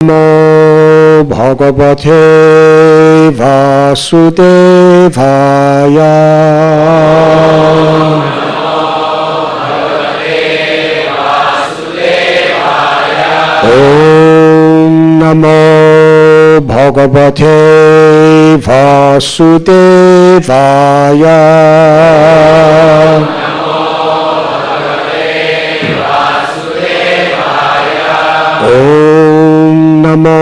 Namo Bhagavate Vasudevaya. Om Namo Bhagavate Vasudevaya. Om Namo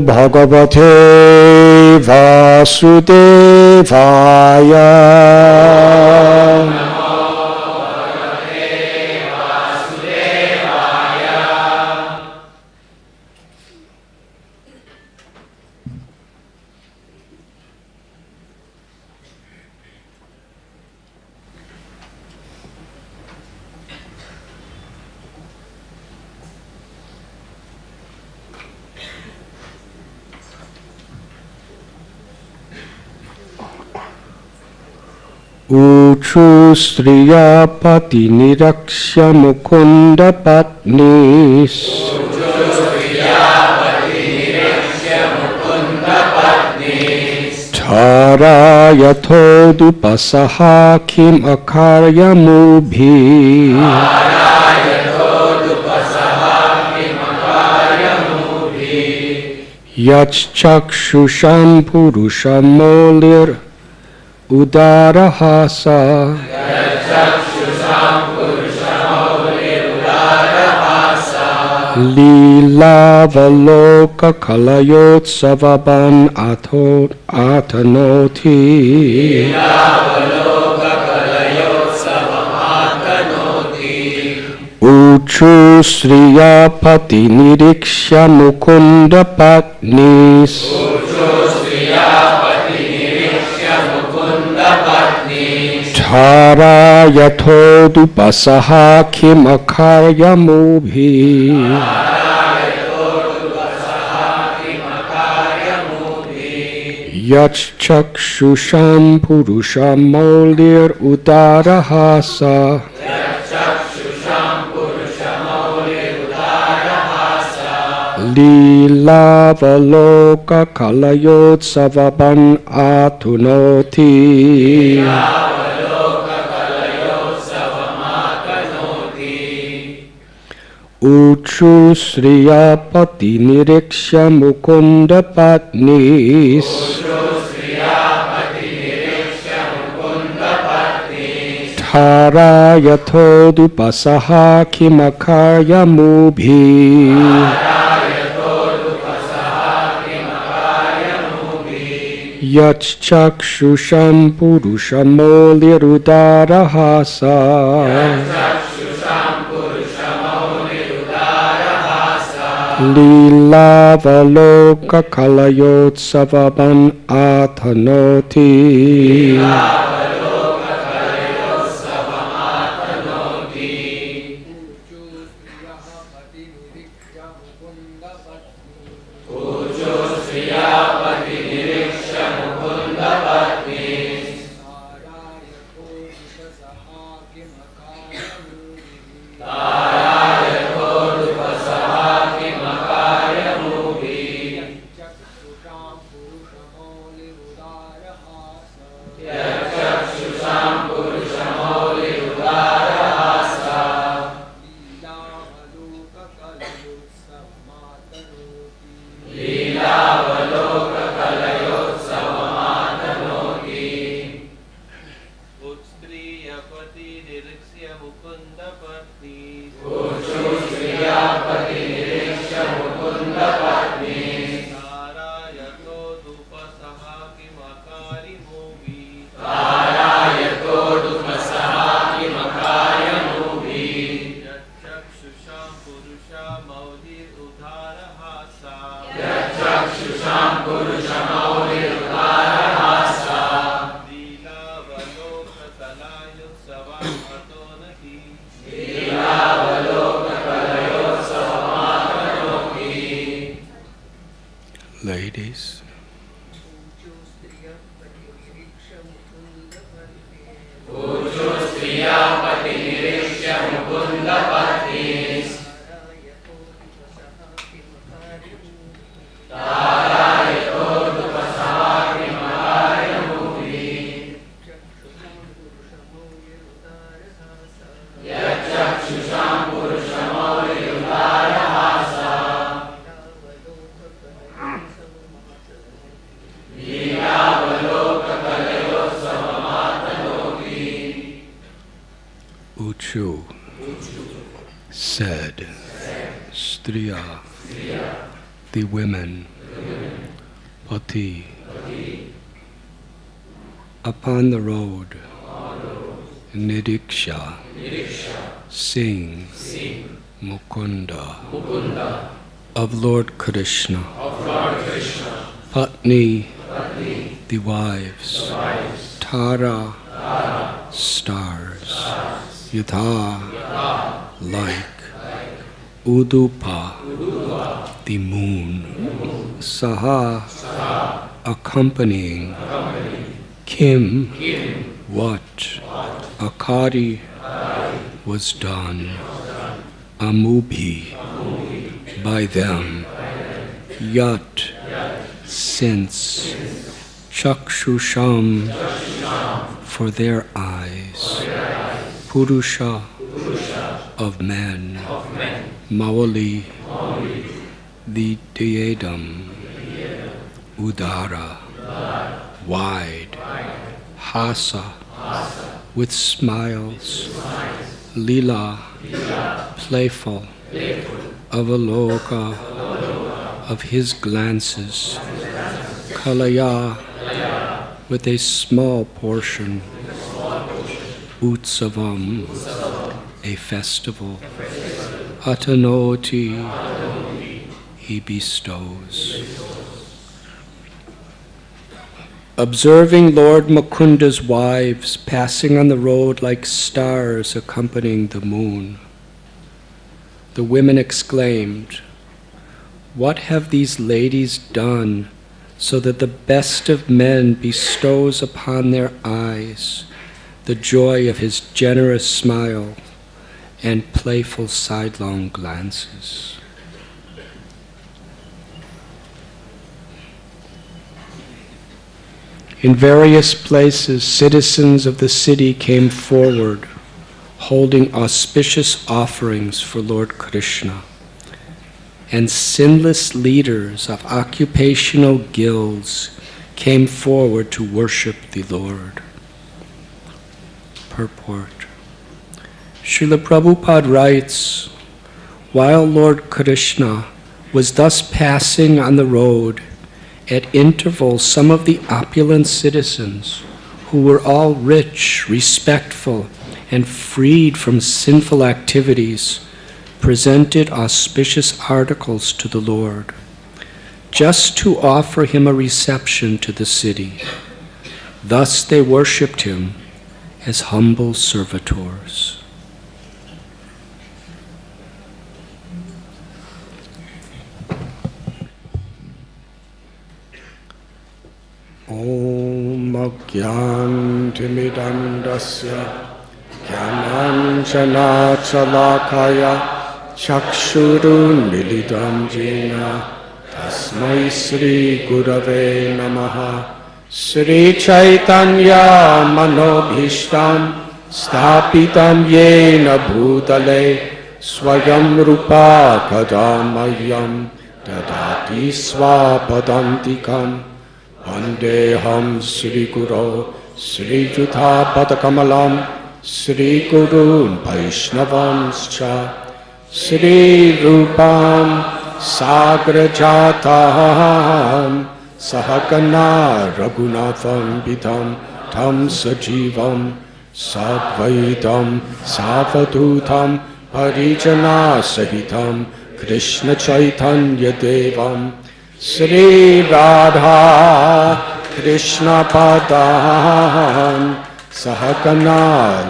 Bhagavate Vasudevaya. Uchu Striya Pati Niraksha Mukunda Patnis. Tara Yathodu Pasaha Kim Akarya Mubhi. Yachchakshusham Purusham Molir Udarahasa. Lila Valoka Kalayot Savaban Atanoti. Uchu Sriyapati Niriksha Mukunda Patnis. Tara Yathodu Pasaha Kim Akarya Mubhi. Yachchakshusham Purusham Molir Udarahasa. Lila Valoka Kalayot Savaban Atunoti. Uchu Sriyapati Niriksha Mukunda Patnis. Tara Yathodu Pasaha Kimakarya Mubhi. Yachchakshusham Purusham Molirudarahasa. Lila Valoka Kalayot Savaban Atanoti. Ladies, the women, Pati, upon the road, Nidiksha, sing, Mukunda, of Lord Krishna, Patni, the wives, Tara, stars, Yudha, like, Udupa, the moon, Saha, accompanying, Kim, what, Akari, was done, Amubhi, by them, Yat, since, Chakshusham, for their eyes, Purusha, of men, Mawali, the Diadem, Udara, wide, Hasa, with smiles, Lila, playful, Avaloka, of his glances, Kalaya, with a small portion, Utsavam, a festival, Atanoti, he bestows. Observing Lord Mukunda's wives passing on the road like stars accompanying the moon, the women exclaimed, "What have these ladies done so that the best of men bestows upon their eyes the joy of his generous smile and playful sidelong glances?" In various places, citizens of the city came forward, holding auspicious offerings for Lord Krishna, and sinless leaders of occupational guilds came forward to worship the Lord. Purport. Srila Prabhupada writes, while Lord Krishna was thus passing on the road, at intervals some of the opulent citizens, who were all rich, respectful, and freed from sinful activities, presented auspicious articles to the Lord, just to offer him a reception to the city. Thus they worshipped him as humble servitors. Om Agyantimidandasya Gyananjana Chalakaya Chakshurun Milidam Jena Tasmai Sri Gurave Namaha Sri Chaitanya Manobhishtam Stapitam Yena Bhutale Swayam Rupa Kadamayam Dadati Swapadantikam Vandeham Sri Guru Sri Jutha Padakamalam Sri Gurun Vaishnavanscha Sri Rupam Sagrajatam Sahakana Raghunatham Vidam Tam Sajivam Sadvaitam Savadutam Parijana Sahitam Krishna Chaitanya Devam Sri Radha Krishna Padam Sahakana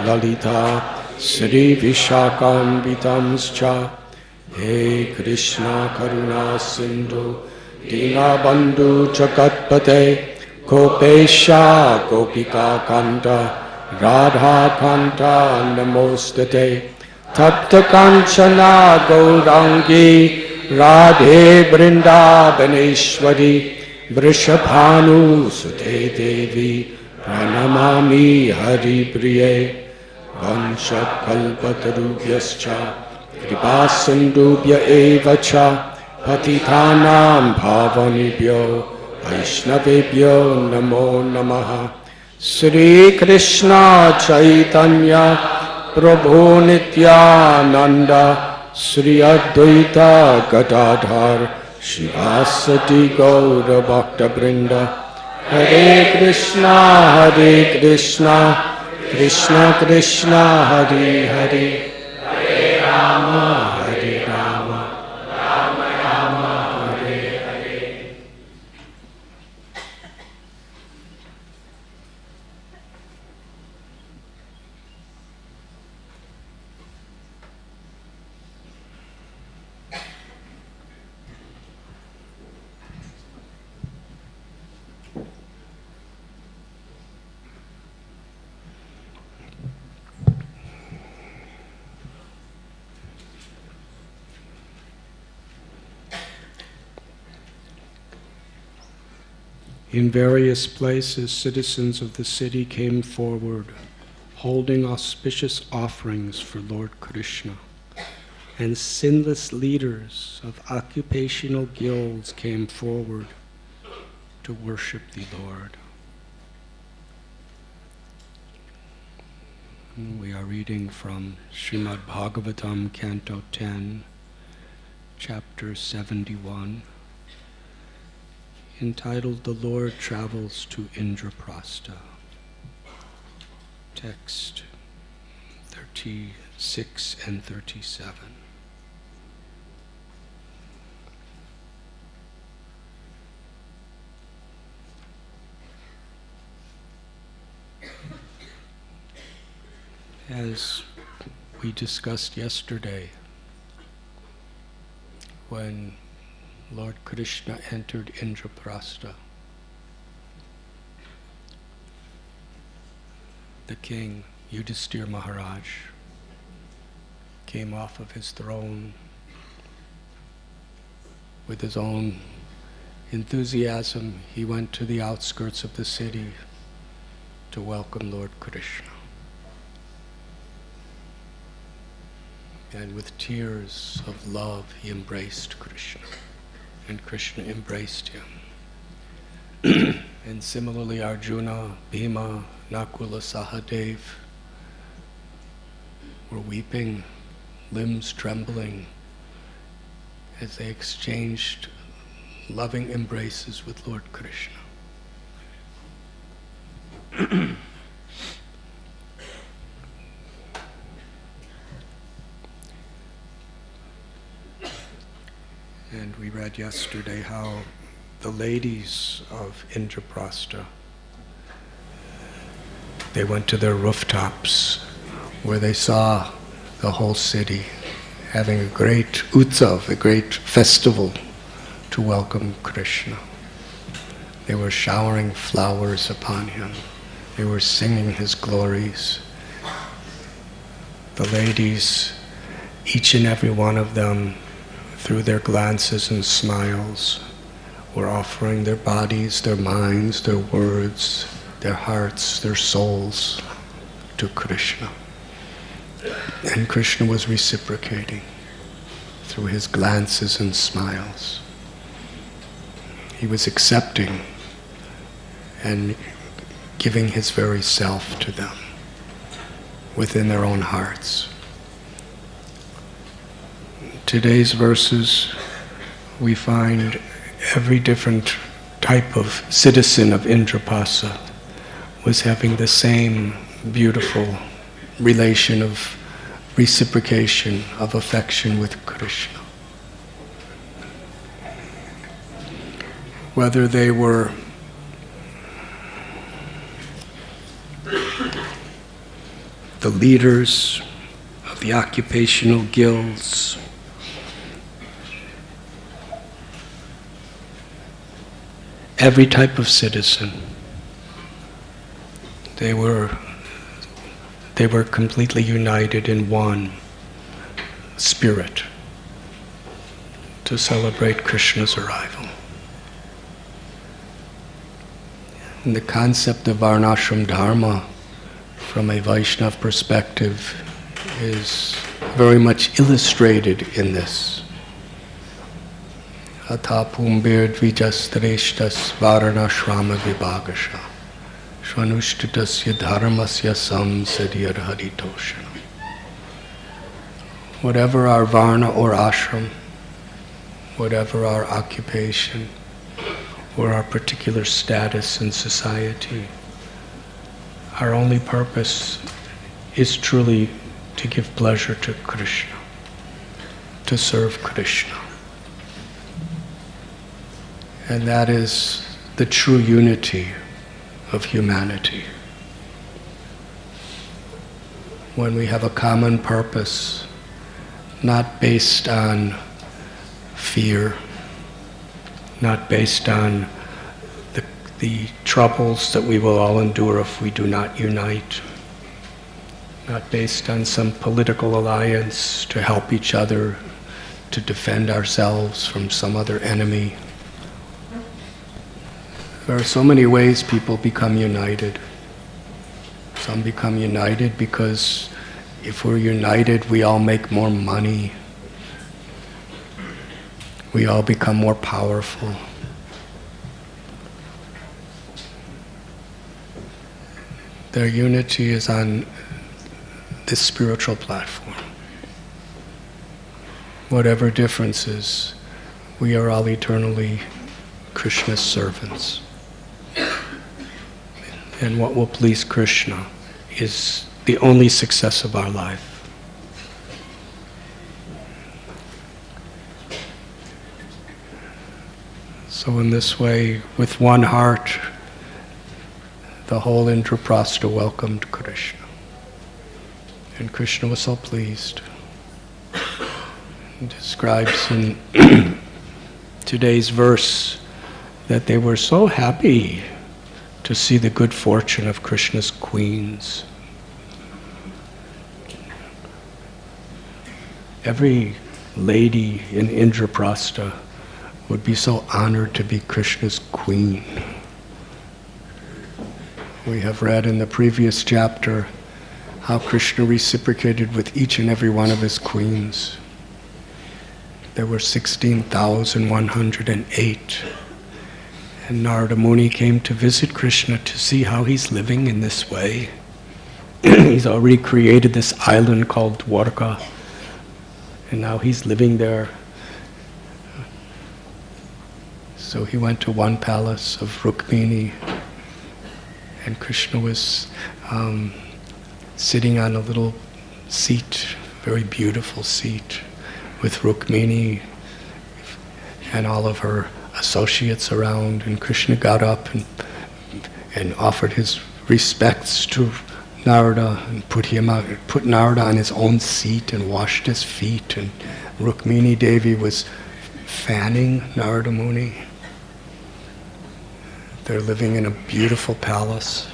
Lalita Sri Vishakam Vitamscha He Krishna Karuna Sindhu Dina Bandhu Jagatpate Gopesha Gopika Kanta Radha Kanta Namostate Tapta Kanchana Gaurangi Radhe Vrindavaneshwari Vrishabhanu Sute Devi Pranamami Hari Priye Vanchakalpatarubhyascha Kripasindubhya evacha Patitanam Bhavanibhyo Vaishnavibhyo Namo Namaha Sri Krishna Chaitanya Prabhu Nityananda Sri Advaita Gadadhar Shivasati Gaura Bhakta Brinda, Hare Krishna, Krishna Krishna, Hare Hare, Hare Rama, Rama Rama, Hare Hare. In various places, citizens of the city came forward, holding auspicious offerings for Lord Krishna, and sinless leaders of occupational guilds came forward to worship the Lord. We are reading from Srimad Bhagavatam, Canto 10, Chapter 71, entitled The Lord Travels to Indraprastha. Text 36 and 37. As we discussed yesterday, when Lord Krishna entered Indraprastha, the king, Yudhisthira Maharaj, came off of his throne with his own enthusiasm. He went to the outskirts of the city to welcome Lord Krishna. And with tears of love, he embraced Krishna. And Krishna embraced him. And similarly, Arjuna, Bhima, Nakula, Sahadev were weeping, limbs trembling, as they exchanged loving embraces with Lord Krishna. And we read yesterday how the ladies of Indraprastha, they went to their rooftops where they saw the whole city having a great utsav, a great festival to welcome Krishna. They were showering flowers upon him. They were singing his glories. The ladies, each and every one of them, through their glances and smiles, were offering their bodies, their minds, their words, their hearts, their souls to Krishna. And Krishna was reciprocating through his glances and smiles. He was accepting and giving his very self to them within their own hearts. Today's verses, we find every different type of citizen of Indraprastha was having the same beautiful relation of reciprocation, of affection with Krishna. Whether they were the leaders of the occupational guilds, every type of citizen, they were completely united in one spirit to celebrate Krishna's arrival. And the concept of Varnashram Dharma from a Vaishnava perspective is very much illustrated in this. Atha pumbir dvijastareshtas varanashrama vibhagasha shvanushtitasya dharmasya samsadyar haritoshanam. Whatever our varna or ashram, whatever our occupation or our particular status in society. Our only purpose is truly to give pleasure to Krishna, to serve Krishna. And that is the true unity of humanity. When we have a common purpose, not based on fear, not based on the troubles that we will all endure if we do not unite, not based on some political alliance to help each other, to defend ourselves from some other enemy. There are so many ways people become united. Some become united because if we're united, we all make more money. We all become more powerful. Their unity is on this spiritual platform. Whatever differences, we are all eternally Krishna's servants. And what will please Krishna is the only success of our life. So in this way, with one heart, the whole Indraprastha welcomed Krishna. And Krishna was so pleased. He describes in today's verse that they were so happy to see the good fortune of Krishna's queens. Every lady in Indraprastha would be so honored to be Krishna's queen. We have read in the previous chapter how Krishna reciprocated with each and every one of his queens. There were 16,108. And Narada Muni came to visit Krishna to see how he's living in this way. He's already created this island called Dwarka, and now he's living there. So he went to one palace of Rukmini, and Krishna was sitting on a little seat, very beautiful seat, with Rukmini and all of her associates around, and Krishna got up and offered his respects to Narada and put Narada on his own seat and washed his feet, and Rukmini Devi was fanning Narada Muni. They're living in a beautiful palace,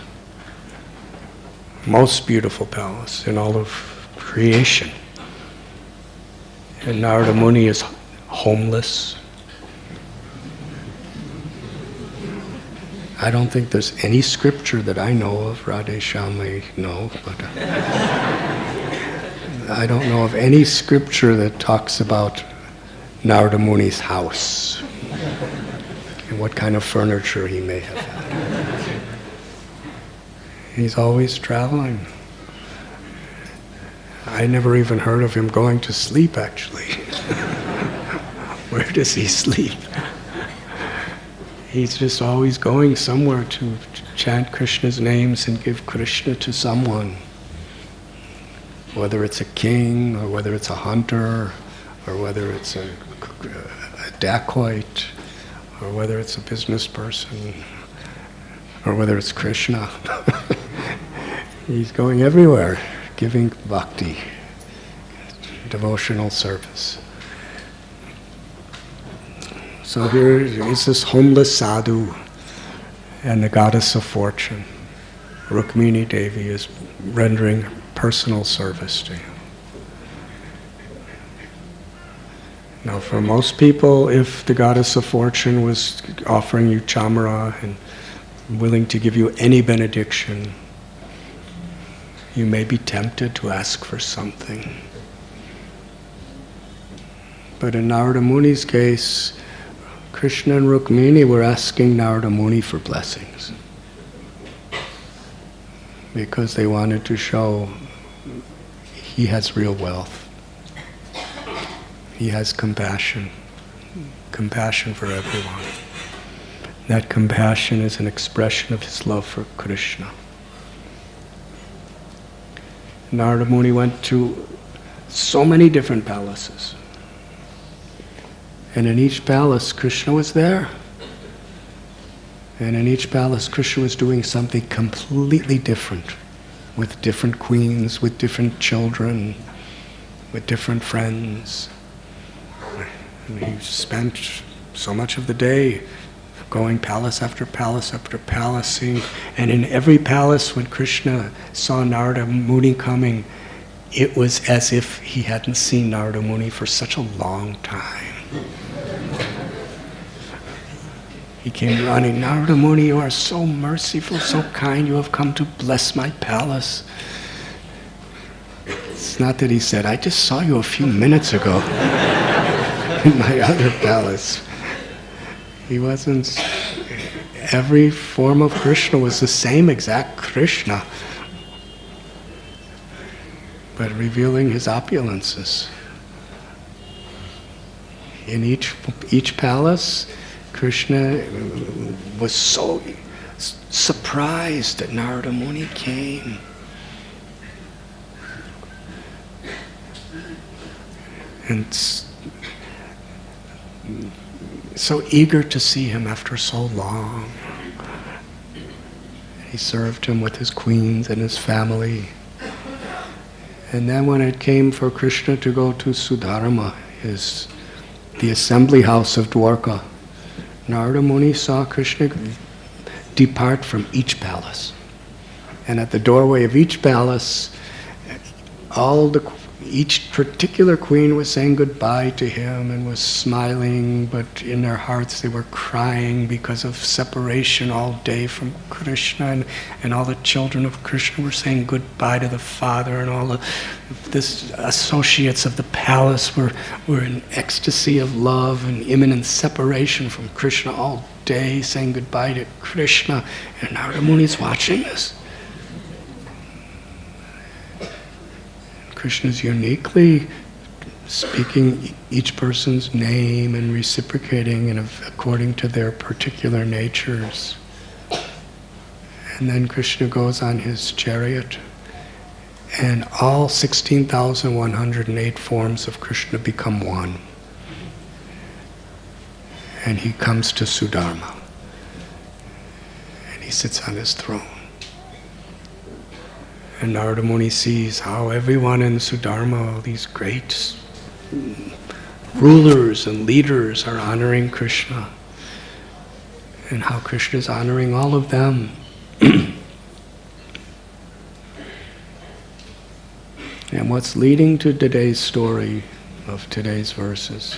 most beautiful palace in all of creation. And Narada Muni is homeless. I don't think there's any scripture that I know of, Radhe Shyam may know, but I don't know of any scripture that talks about Narada Muni's house and what kind of furniture he may have had. He's always traveling. I never even heard of him going to sleep, actually. Where does he sleep? He's just always going somewhere to chant Krishna's names and give Krishna to someone. Whether it's a king, or whether it's a hunter, or whether it's a dacoit, or whether it's a business person, or whether it's Krishna. He's going everywhere, giving bhakti, devotional service. So here is this homeless sadhu and the goddess of fortune. Rukmini Devi is rendering personal service to him. Now for most people, if the goddess of fortune was offering you chamara and willing to give you any benediction, you may be tempted to ask for something. But in Narada Muni's case, Krishna and Rukmini were asking Narada Muni for blessings because they wanted to show he has real wealth. He has compassion. compassion for everyone. That compassion is an expression of his love for Krishna. Narada Muni went to so many different palaces. And in each palace, Krishna was there. And in each palace, Krishna was doing something completely different, with different queens, with different children, with different friends. And he spent so much of the day going palace after palace after palace, seeing, and in every palace when Krishna saw Narada Muni coming, it was as if he hadn't seen Narada Muni for such a long time. He came running, Narada Muni, you are so merciful, so kind, you have come to bless my palace. It's not that he said, I just saw you a few minutes ago in my other palace. He wasn't, every form of Krishna was the same exact Krishna, but revealing his opulences. In each palace, Krishna was so surprised that Narada Muni came. And so eager to see him after so long. He served him with his queens and his family. And then when it came for Krishna to go to Sudharma, the assembly house of Dwarka, Narada Muni saw Krishna depart from each palace. And at the doorway of each palace, each particular queen was saying goodbye to him and was smiling, but in their hearts they were crying because of separation all day from Krishna, and all the children of Krishna were saying goodbye to the father, and all the associates of the palace were in ecstasy of love and imminent separation from Krishna all day, saying goodbye to Krishna. And Narada Muni is watching this. Krishna is uniquely speaking each person's name and reciprocating according to their particular natures. And then Krishna goes on his chariot, and all 16,108 forms of Krishna become one. And he comes to Sudharma, and he sits on his throne. And Narada Muni sees how everyone in Sudharma, all these great rulers and leaders, are honoring Krishna, and how Krishna is honoring all of them. And what's leading to today's story of today's verses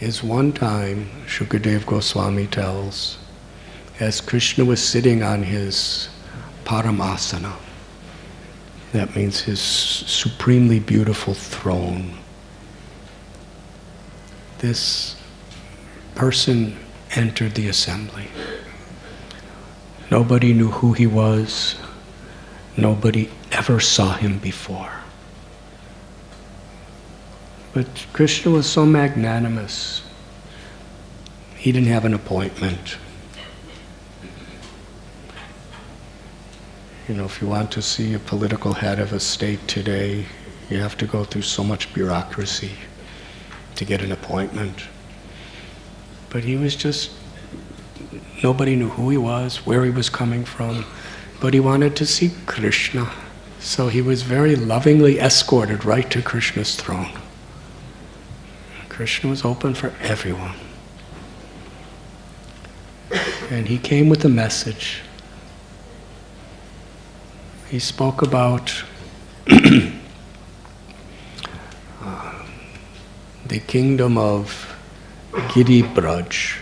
is one time, Shukadev Goswami tells, as Krishna was sitting on his Paramasana, that means his supremely beautiful throne, this person entered the assembly. Nobody knew who he was. Nobody ever saw him before. But Krishna was so magnanimous. He didn't have an appointment. You know, if you want to see a political head of a state today, you have to go through so much bureaucracy to get an appointment. But he was just, nobody knew who he was, where he was coming from, but he wanted to see Krishna. So he was very lovingly escorted right to Krishna's throne. Krishna was open for everyone. And he came with a message. He spoke about the kingdom of Giri Braj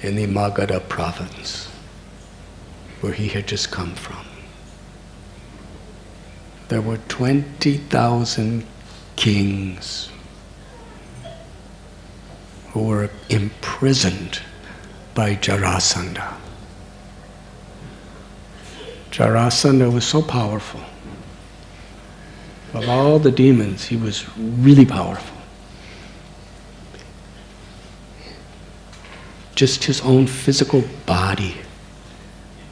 in the Magadha province, where he had just come from. There were 20,000 kings who were imprisoned by Jarasandha. Jarasandha was so powerful. Of all the demons, he was really powerful. just his own physical body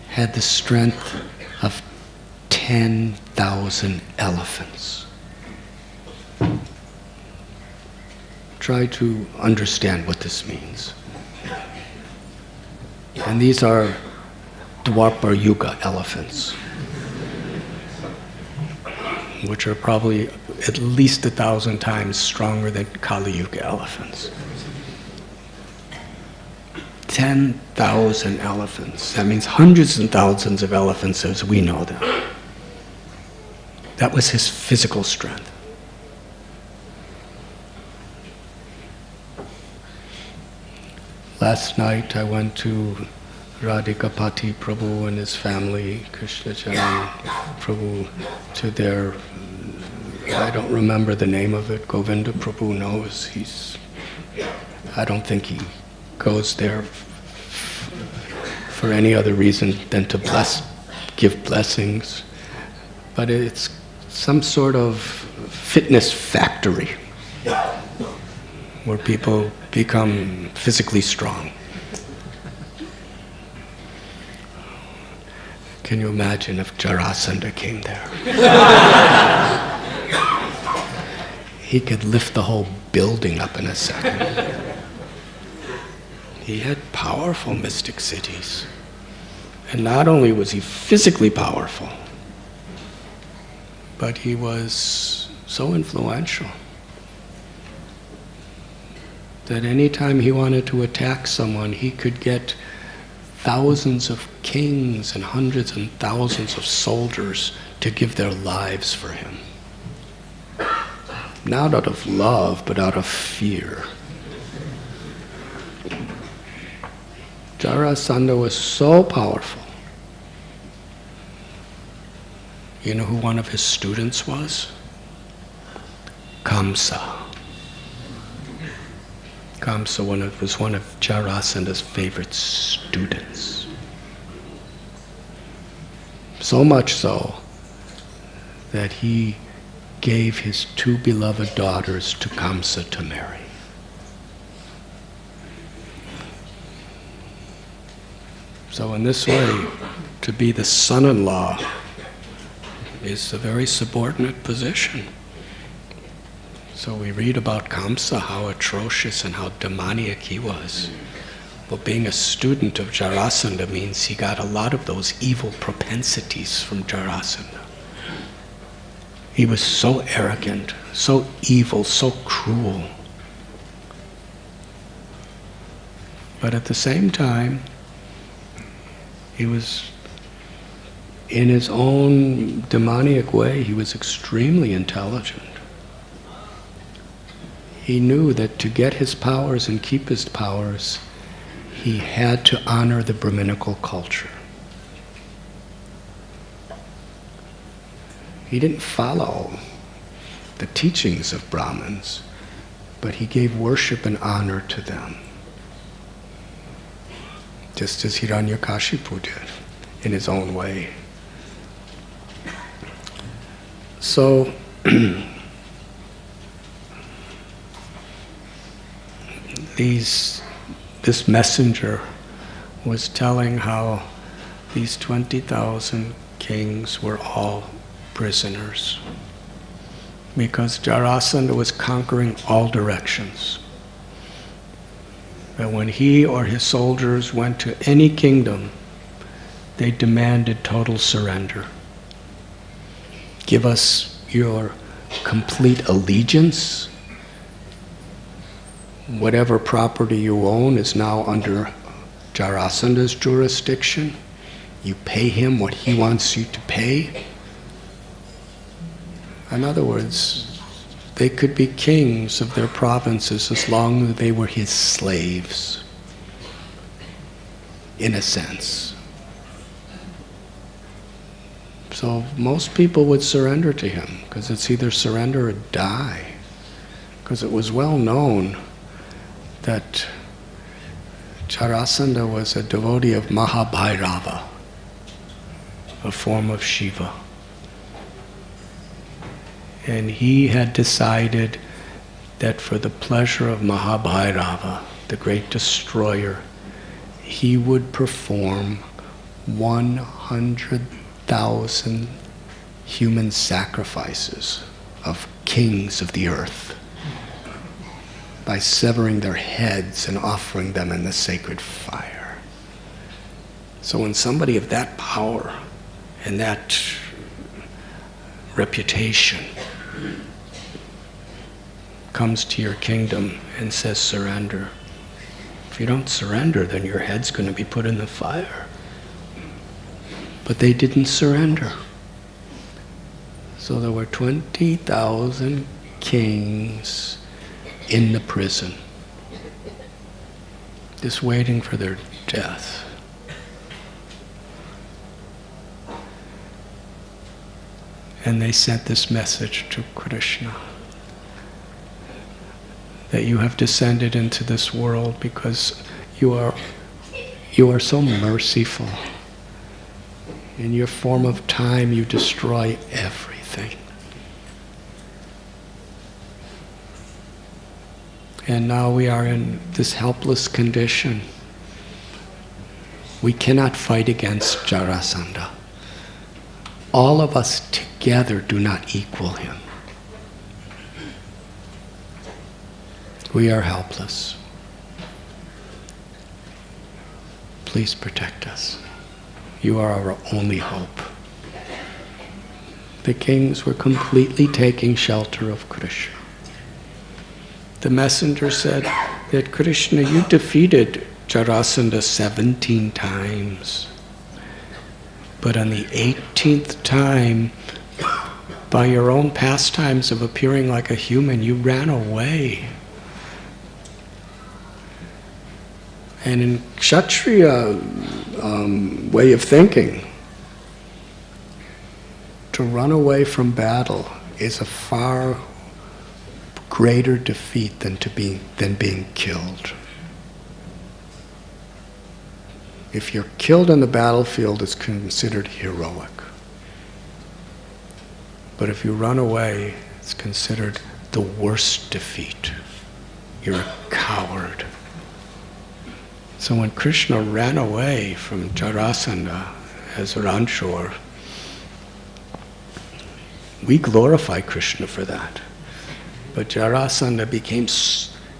had the strength of 10,000 elephants. Try to understand what this means. And these are Dwapar Yuga elephants, which are probably at least 1,000 times stronger than Kali Yuga elephants. 10,000 elephants. That means hundreds and thousands of elephants as we know them. That was his physical strength. Last night I went to Radhikapati Prabhu and his family, Krishna Charan Prabhu, to their, I don't remember the name of it, Govinda Prabhu knows. I don't think he goes there for any other reason than to give blessings. But it's some sort of fitness factory where people become physically strong. Can you imagine if Jarasandha came there? He could lift the whole building up in a second. He had powerful mystic cities. And not only was he physically powerful, but he was so influential that any time he wanted to attack someone, he could get thousands of kings and hundreds and thousands of soldiers to give their lives for him. Not out of love, but out of fear. Jarasandha was so powerful. You know who one of his students was? Kamsa. Kamsa was one of Jarasandha's favorite students. So much so that he gave his two beloved daughters to Kamsa to marry. So in this way, to be the son-in-law is a very subordinate position. So we read about Kamsa, how atrocious and how demoniac he was. Well, being a student of Jarasandha means he got a lot of those evil propensities from Jarasandha. He was so arrogant, so evil, so cruel. But at the same time, he was, in his own demoniac way, he was extremely intelligent. He knew that to get his powers and keep his powers, he had to honor the Brahminical culture. He didn't follow the teachings of Brahmins, but he gave worship and honor to them. Just as Hiranyakashipu did, in his own way. So, this messenger was telling how these 20,000 kings were all prisoners because Jarasandha was conquering all directions. That when he or his soldiers went to any kingdom, they demanded total surrender. Give us your complete allegiance. Whatever property you own is now under Jarasandha's jurisdiction. You pay him what he wants you to pay. In other words, they could be kings of their provinces as long as they were his slaves, in a sense. So most people would surrender to him, because it's either surrender or die. Because it was well known that Jarasandha was a devotee of Mahabhairava, a form of Shiva. And he had decided that for the pleasure of Mahabhairava, the great destroyer, he would perform 100,000 human sacrifices of kings of the earth by severing their heads and offering them in the sacred fire. So when somebody of that power and that reputation comes to your kingdom and says surrender, if you don't surrender, then your head's going to be put in the fire. But they didn't surrender. So there were 20,000 kings in the prison, just waiting for their death. And they sent this message to Krishna, that you have descended into this world because you are so merciful. In your form of time, you destroy everything. And now we are in this helpless condition. We cannot fight against Jarasandha. All of us together do not equal him. We are helpless. Please protect us. You are our only hope. The kings were completely taking shelter of Krishna. The messenger said that Krishna, you defeated Jarasandha 17 times. But on the 18th time, by your own pastimes of appearing like a human, you ran away. And in Kshatriya way of thinking, to run away from battle is a far greater defeat than being killed. If you're killed on the battlefield, it's considered heroic. But if you run away, it's considered the worst defeat. You're a coward. So when Krishna ran away from Jarasandha as Ranchor, we glorify Krishna for that. But Jarasandha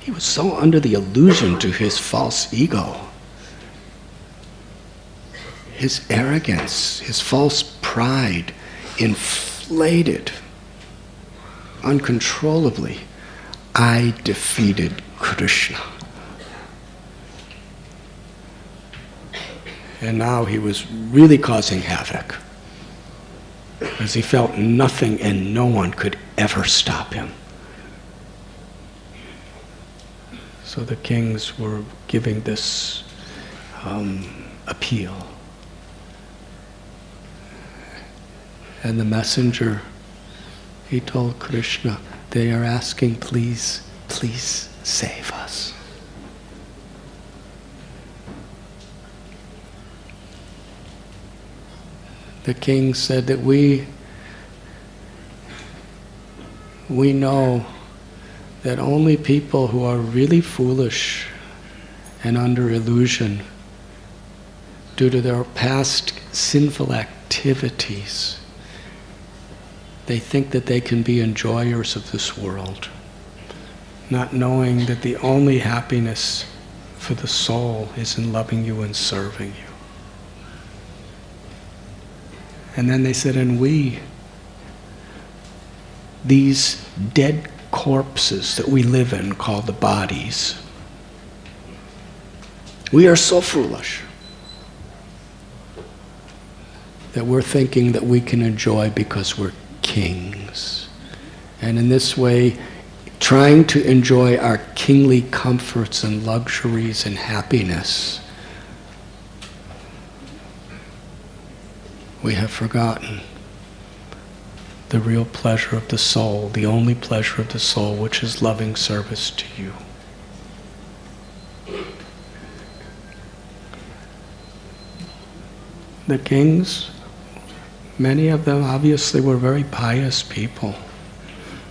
he was so under the illusion to his false ego. His arrogance, his false pride inflated uncontrollably. I defeated Krishna. And now he was really causing havoc, because he felt nothing and no one could ever stop him. So the kings were giving this appeal. And the messenger, he told Krishna, they are asking, please, please save us. The king said that we know that only people who are really foolish and under illusion due to their past sinful activities, they think that they can be enjoyers of this world, not knowing that the only happiness for the soul is in loving you and serving you. And then they said, and these dead corpses that we live in, called the bodies, we are so foolish that we're thinking that we can enjoy because we're kings. And in this way, trying to enjoy our kingly comforts and luxuries and happiness, we have forgotten the real pleasure of the soul, the only pleasure of the soul, which is loving service to you. The kings, many of them obviously were very pious people,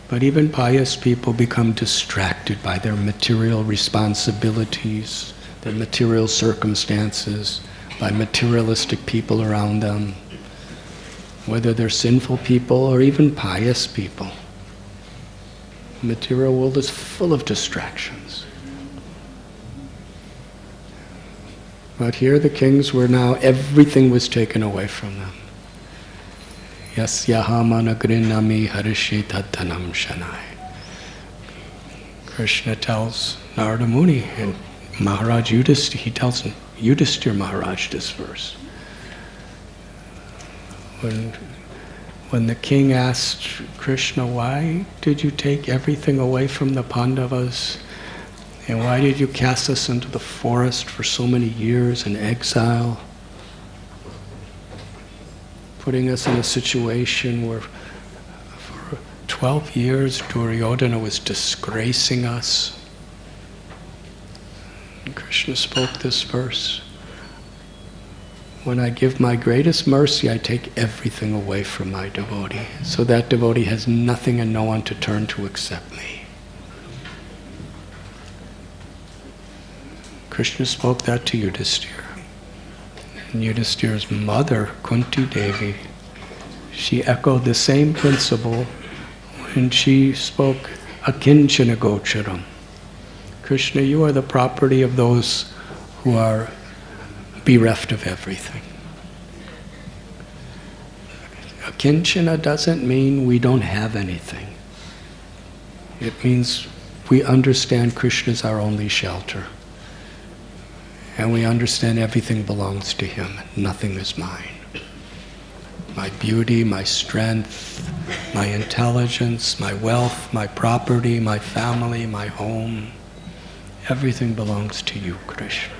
but even pious people become distracted by their material responsibilities, their material circumstances, by materialistic people around them, whether they're sinful people or even pious people. The material world is full of distractions. But here the kings were now, everything was taken away from them. Yasyahamana grinami harishitadhanam shanai. Krishna tells Narada Muni and Maharaj Yudhishthira, he tells Yudhishthira Maharaj this verse. When the king asked Krishna, why did you take everything away from the Pandavas? And why did you cast us into the forest for so many years in exile? Putting us in a situation where for 12 years Duryodhana was disgracing us. And Krishna spoke this verse. When I give my greatest mercy, I take everything away from my devotee, so that devotee has nothing and no one to turn to except me. Krishna spoke that to Yudhishthira. And Yudhishthira's mother, Kunti Devi, she echoed the same principle when she spoke akinchana gocharam. Krishna, you are the property of those who are bereft of everything. Akinchana doesn't mean we don't have anything. It means we understand Krishna is our only shelter. And we understand everything belongs to Him. Nothing is mine. My beauty, my strength, my intelligence, my wealth, my property, my family, my home, everything belongs to you, Krishna.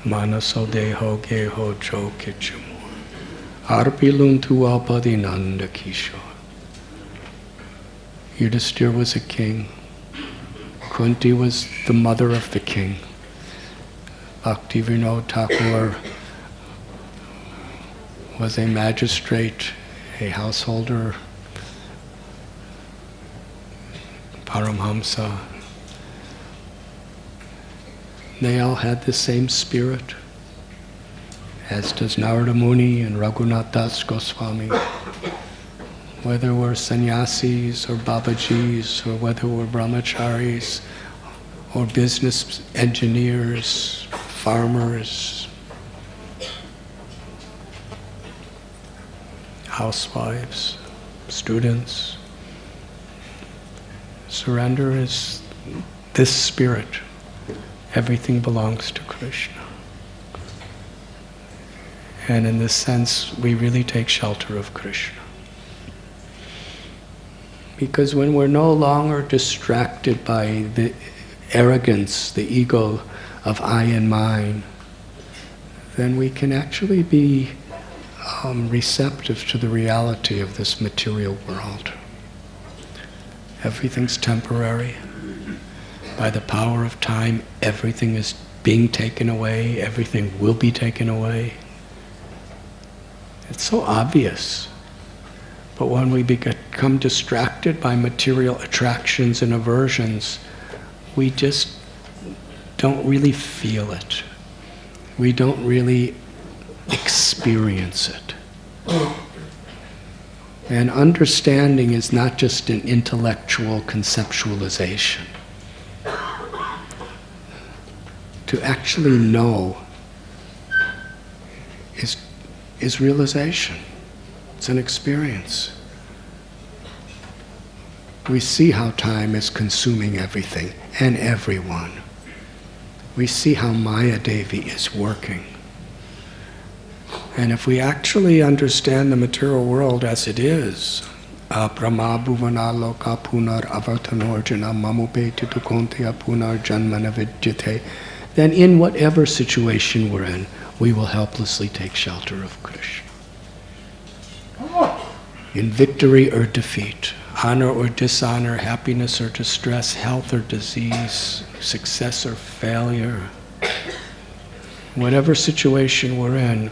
Manaso deho geho jo kichumu. Arpiluntu alpadinanda kisho. Yudhishthira was a king. Kunti was the mother of the king. Bhaktivinoda Thakur was a magistrate, a householder, Paramhamsa. They all had the same spirit, as does Narada Muni and Raghunath Das Goswami. Whether we're sannyasis or babajis, or whether we're brahmacharis, or business engineers, farmers, housewives, students. Surrender is this spirit. Everything belongs to Krishna. And in this sense, we really take shelter of Krishna. Because when we're no longer distracted by the arrogance, the ego of I and mine, then we can actually be receptive to the reality of this material world. Everything's temporary. By the power of time, everything is being taken away, everything will be taken away. It's so obvious. But when we become distracted by material attractions and aversions, we just don't really feel it. We don't really experience it. And understanding is not just an intellectual conceptualization. To actually know is realization. It's an experience. We see how time is consuming everything and everyone. We see how Maya Devi is working. And if we actually understand the material world as it is, Brahma bhuvana loka punar avartanorjana mamupeti tukontia punar janmana vidyate, then in whatever situation we're in, we will helplessly take shelter of Krishna. In victory or defeat, honor or dishonor, happiness or distress, health or disease, success or failure, whatever situation we're in,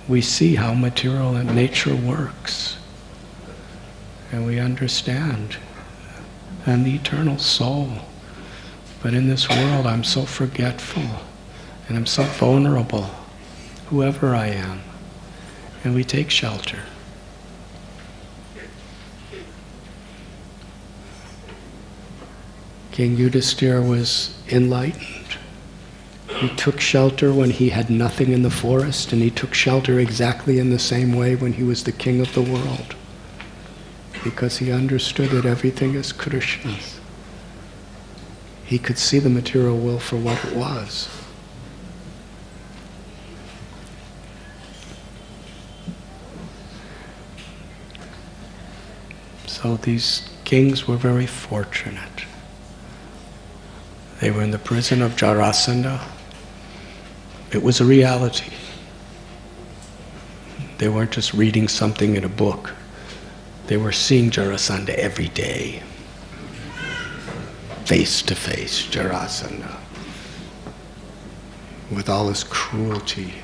we see how material and nature works. And we understand. And the eternal soul But in this world, I'm so forgetful, and I'm so vulnerable, whoever I am. And we take shelter. King Yudhisthira was enlightened. He took shelter when he had nothing in the forest, and he took shelter exactly in the same way when he was the king of the world, because he understood that everything is Krishna's. He could see the material world for what it was. So these kings were very fortunate. They were in the prison of Jarasandha. It was a reality. They weren't just reading something in a book. They were seeing Jarasandha every day. Face to face, Jarasandha. With all his cruelty.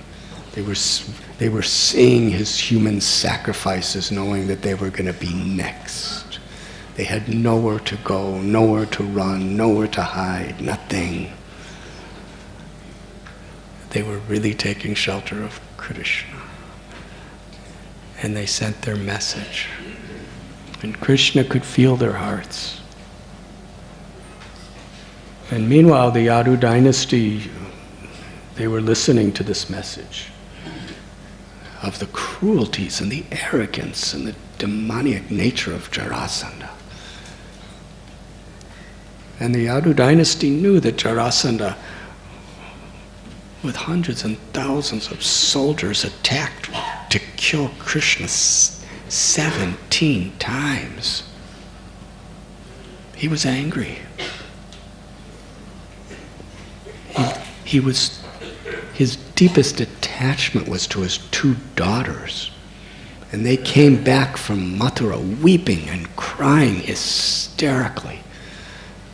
They were seeing his human sacrifices, knowing that they were going to be next. They had nowhere to go, nowhere to run, nowhere to hide, nothing. They were really taking shelter of Krishna. And they sent their message. And Krishna could feel their hearts. And meanwhile, the Yadu dynasty, they were listening to this message of the cruelties and the arrogance and the demoniac nature of Jarasandha. And the Yadu dynasty knew that Jarasandha, with hundreds and thousands of soldiers, attacked to kill Krishna 17 times. He was angry. His deepest attachment was to his two daughters. And they came back from Mathura weeping and crying hysterically.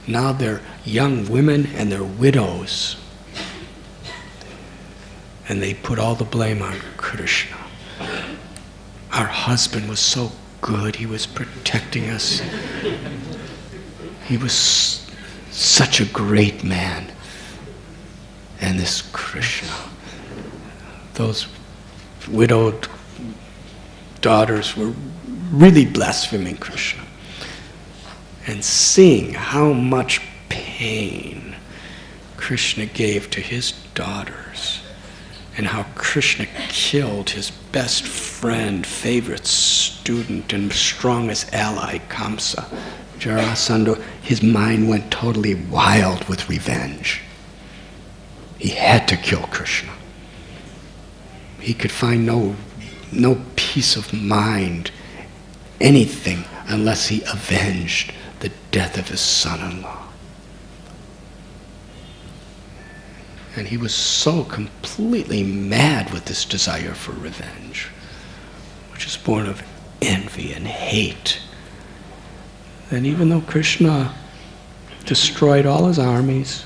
Now they're young women and they're widows. And they put all the blame on Krishna. Our husband was so good, he was protecting us. He was such a great man. And this Krishna, those widowed daughters were really blaspheming Krishna. And seeing how much pain Krishna gave to his daughters, and how Krishna killed his best friend, favorite student, and strongest ally, Kamsa, Jarasandha, his mind went totally wild with revenge. He had to kill Krishna. He could find no peace of mind, anything, unless he avenged the death of his son-in-law. And he was so completely mad with this desire for revenge, which is born of envy and hate. And even though Krishna destroyed all his armies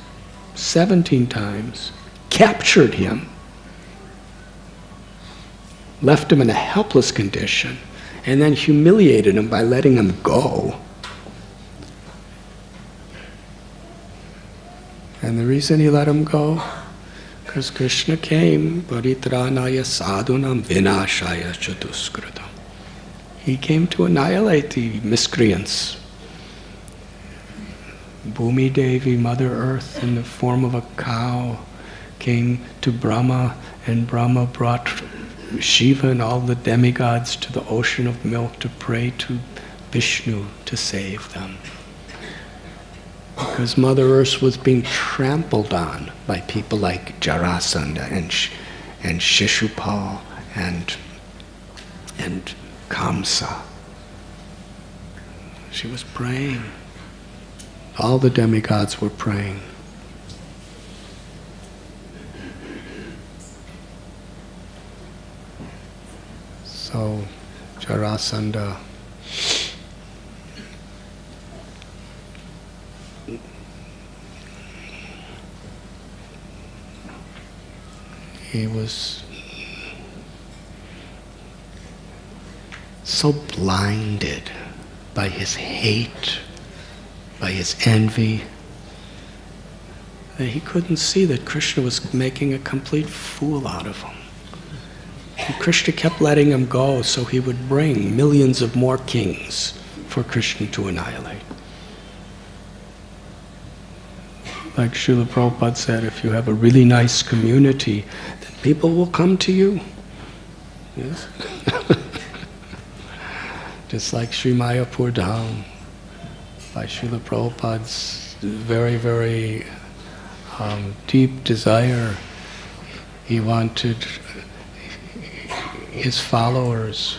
17 times, captured him, left him in a helpless condition, and then humiliated him by letting him go. And the reason he let him go, because Krishna came, paritranaya sadhunam vinashaya chatuskratam. He came to annihilate the miscreants. Bhumi Devi, Mother Earth, in the form of a cow, came to Brahma, and Brahma brought Shiva and all the demigods to the ocean of milk to pray to Vishnu to save them. Because Mother Earth was being trampled on by people like Jarasandha and Shishupal and Kamsa. She was praying. All the demigods were praying. So Jarasandha he was so blinded by his hate, by his envy, that he couldn't see that Krishna was making a complete fool out of him. And Krishna kept letting him go, so he would bring millions of more kings for Krishna to annihilate. Like Srila Prabhupada said, if you have a really nice community, then people will come to you. Yes? Just like Sri Mayapur Dham, by Srila Prabhupada's very, very deep desire. He wanted his followers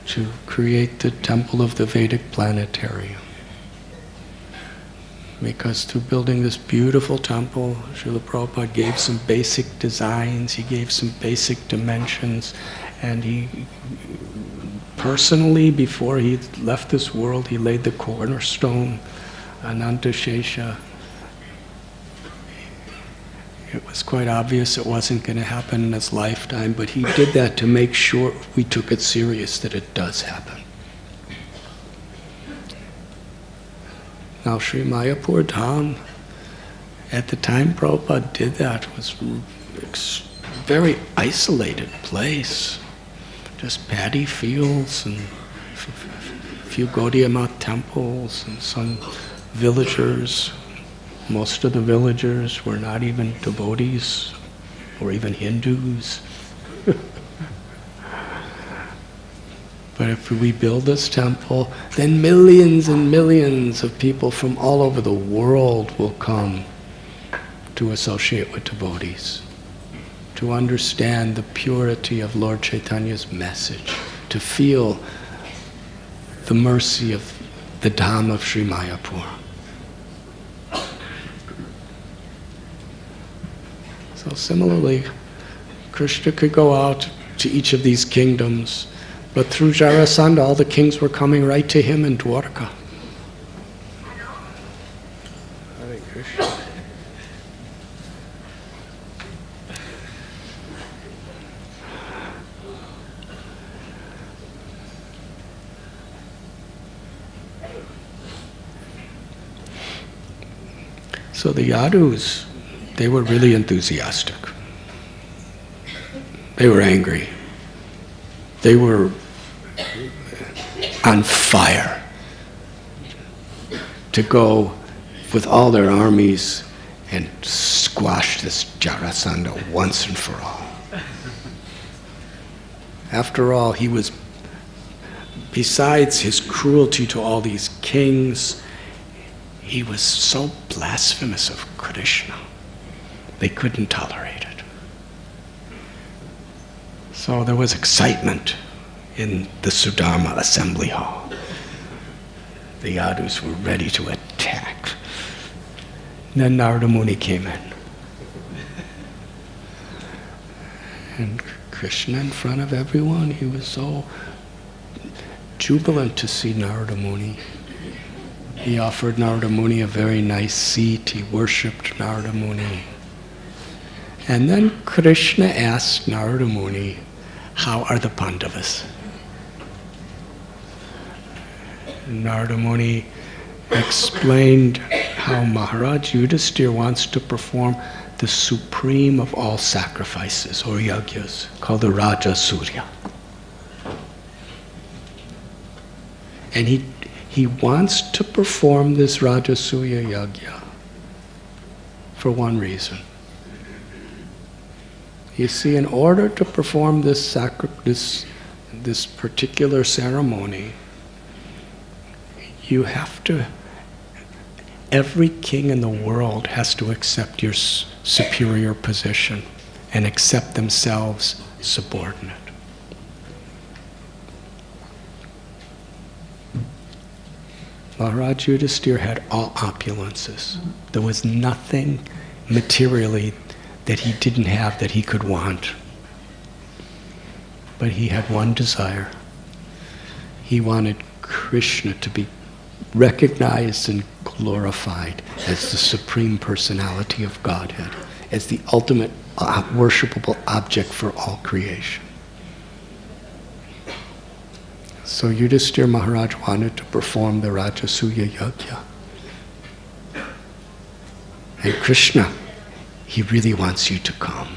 to create the temple of the Vedic planetarium. Because through building this beautiful temple, Srila Prabhupada gave some basic designs, he gave some basic dimensions, and he personally, before he left this world, he laid the cornerstone, Ananta Shesha. It was quite obvious it wasn't going to happen in his lifetime, but he did that to make sure we took it serious that it does happen. Now, Sri Mayapur Dham, at the time Prabhupada did that, was a very isolated place. Just paddy fields and a few Gaudiya Math temples and some villagers. Most of the villagers were not even devotees or even Hindus. But if we build this temple, then millions and millions of people from all over the world will come to associate with devotees, to understand the purity of Lord Chaitanya's message, to feel the mercy of the Dham of Sri Mayapur. So similarly, Krishna could go out to each of these kingdoms, but through Jarasandha, all the kings were coming right to him in Dwarka. Hare Krishna. So the Yadus, they were really enthusiastic. They were angry. They were on fire to go with all their armies and squash this Jarasandha once and for all. After all, he was, besides his cruelty to all these kings, he was so blasphemous of Krishna. They couldn't tolerate it. So there was excitement in the Sudharma assembly hall. The Yadus were ready to attack. And then Narada Muni came in. And Krishna in front of everyone, he was so jubilant to see Narada Muni. He offered Narada Muni a very nice seat. He worshipped Narada Muni. And then Krishna asked Narada Muni, how are the Pandavas? And Narada Muni explained how Maharaj Yudhisthira wants to perform the supreme of all sacrifices, or yagyas, called the Raja Surya. And he wants to perform this Raja Surya yagya for one reason. You see, in order to perform this particular ceremony, you have to, every king in the world has to accept your superior position and accept themselves subordinate. Maharaj Yudhisthira had all opulences. There was nothing materially that he didn't have that he could want. But he had one desire. He wanted Krishna to be recognized and glorified as the Supreme Personality of Godhead, as the ultimate worshipable object for all creation. So Yudhisthira Maharaj wanted to perform the Rajasuya Yajna. And Krishna, he really wants you to come.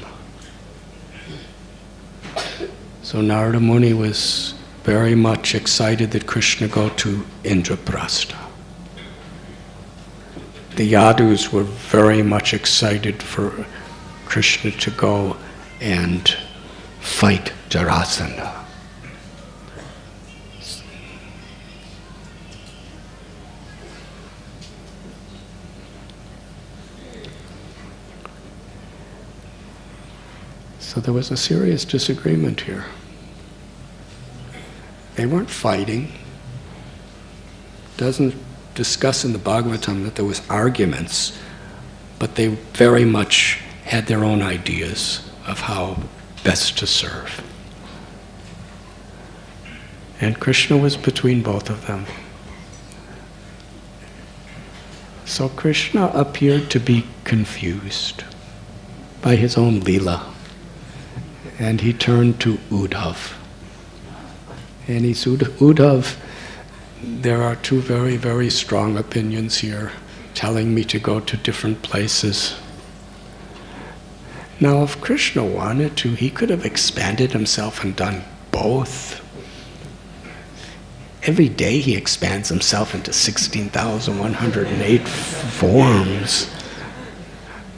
So Narada Muni was very much excited that Krishna go to Indraprastha. The Yadus were very much excited for Krishna to go and fight Jarasandha. So there was a serious disagreement here. They weren't fighting. Doesn't discuss in the Bhagavatam that there was arguments, but they very much had their own ideas of how best to serve. And Krishna was between both of them. So Krishna appeared to be confused by his own Leela. And he turned to Uddhav. And he said, Uddhav, there are two very, very strong opinions here telling me to go to different places. Now, if Krishna wanted to, he could have expanded himself and done both. Every day he expands himself into 16,108 forms.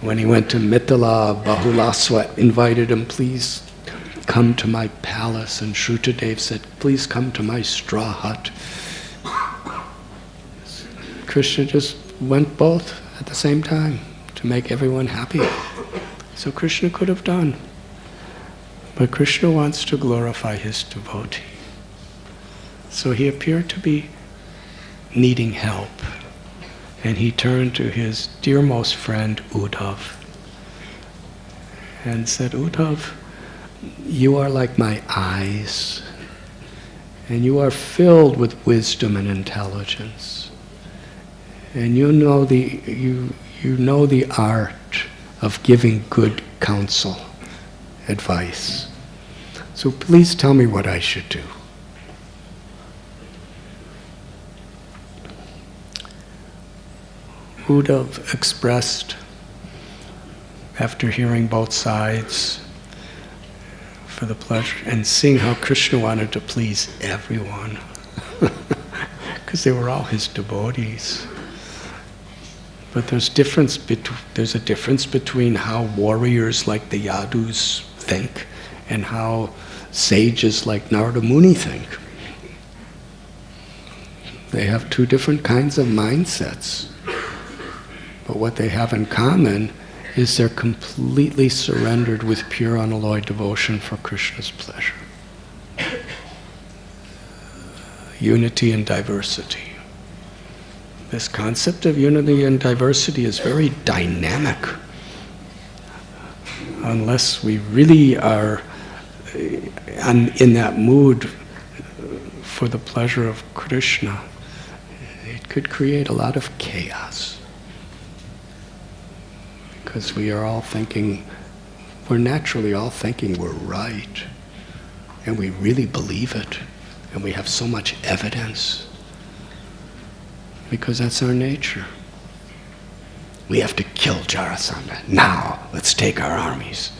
When he went to Mithila, Bahulaswa invited him, please come to my palace, and Shrutadev said, please come to my straw hut. Krishna just went both at the same time to make everyone happy. So Krishna could have done. But Krishna wants to glorify his devotee. So he appeared to be needing help. And he turned to his dearmost friend Uddhav and said, Uddhav, you are like my eyes, and you are filled with wisdom and intelligence. And you know the art of giving good counsel, advice. So please tell me what I should do. Uddhav expressed, after hearing both sides, for the pleasure, and seeing how Krishna wanted to please everyone, because they were all his devotees. But there's a difference between how warriors like the Yadus think and how sages like Narada Muni think. They have two different kinds of mindsets. But what they have in common is they're completely surrendered with pure unalloyed devotion for Krishna's pleasure. Unity and diversity. This concept of unity and diversity is very dynamic. Unless we really are in that mood for the pleasure of Krishna, it could create a lot of chaos. Because we are all thinking, we're naturally all thinking we're right. And we really believe it. And we have so much evidence. Because that's our nature. We have to kill Jarasandha. Now, let's take our armies.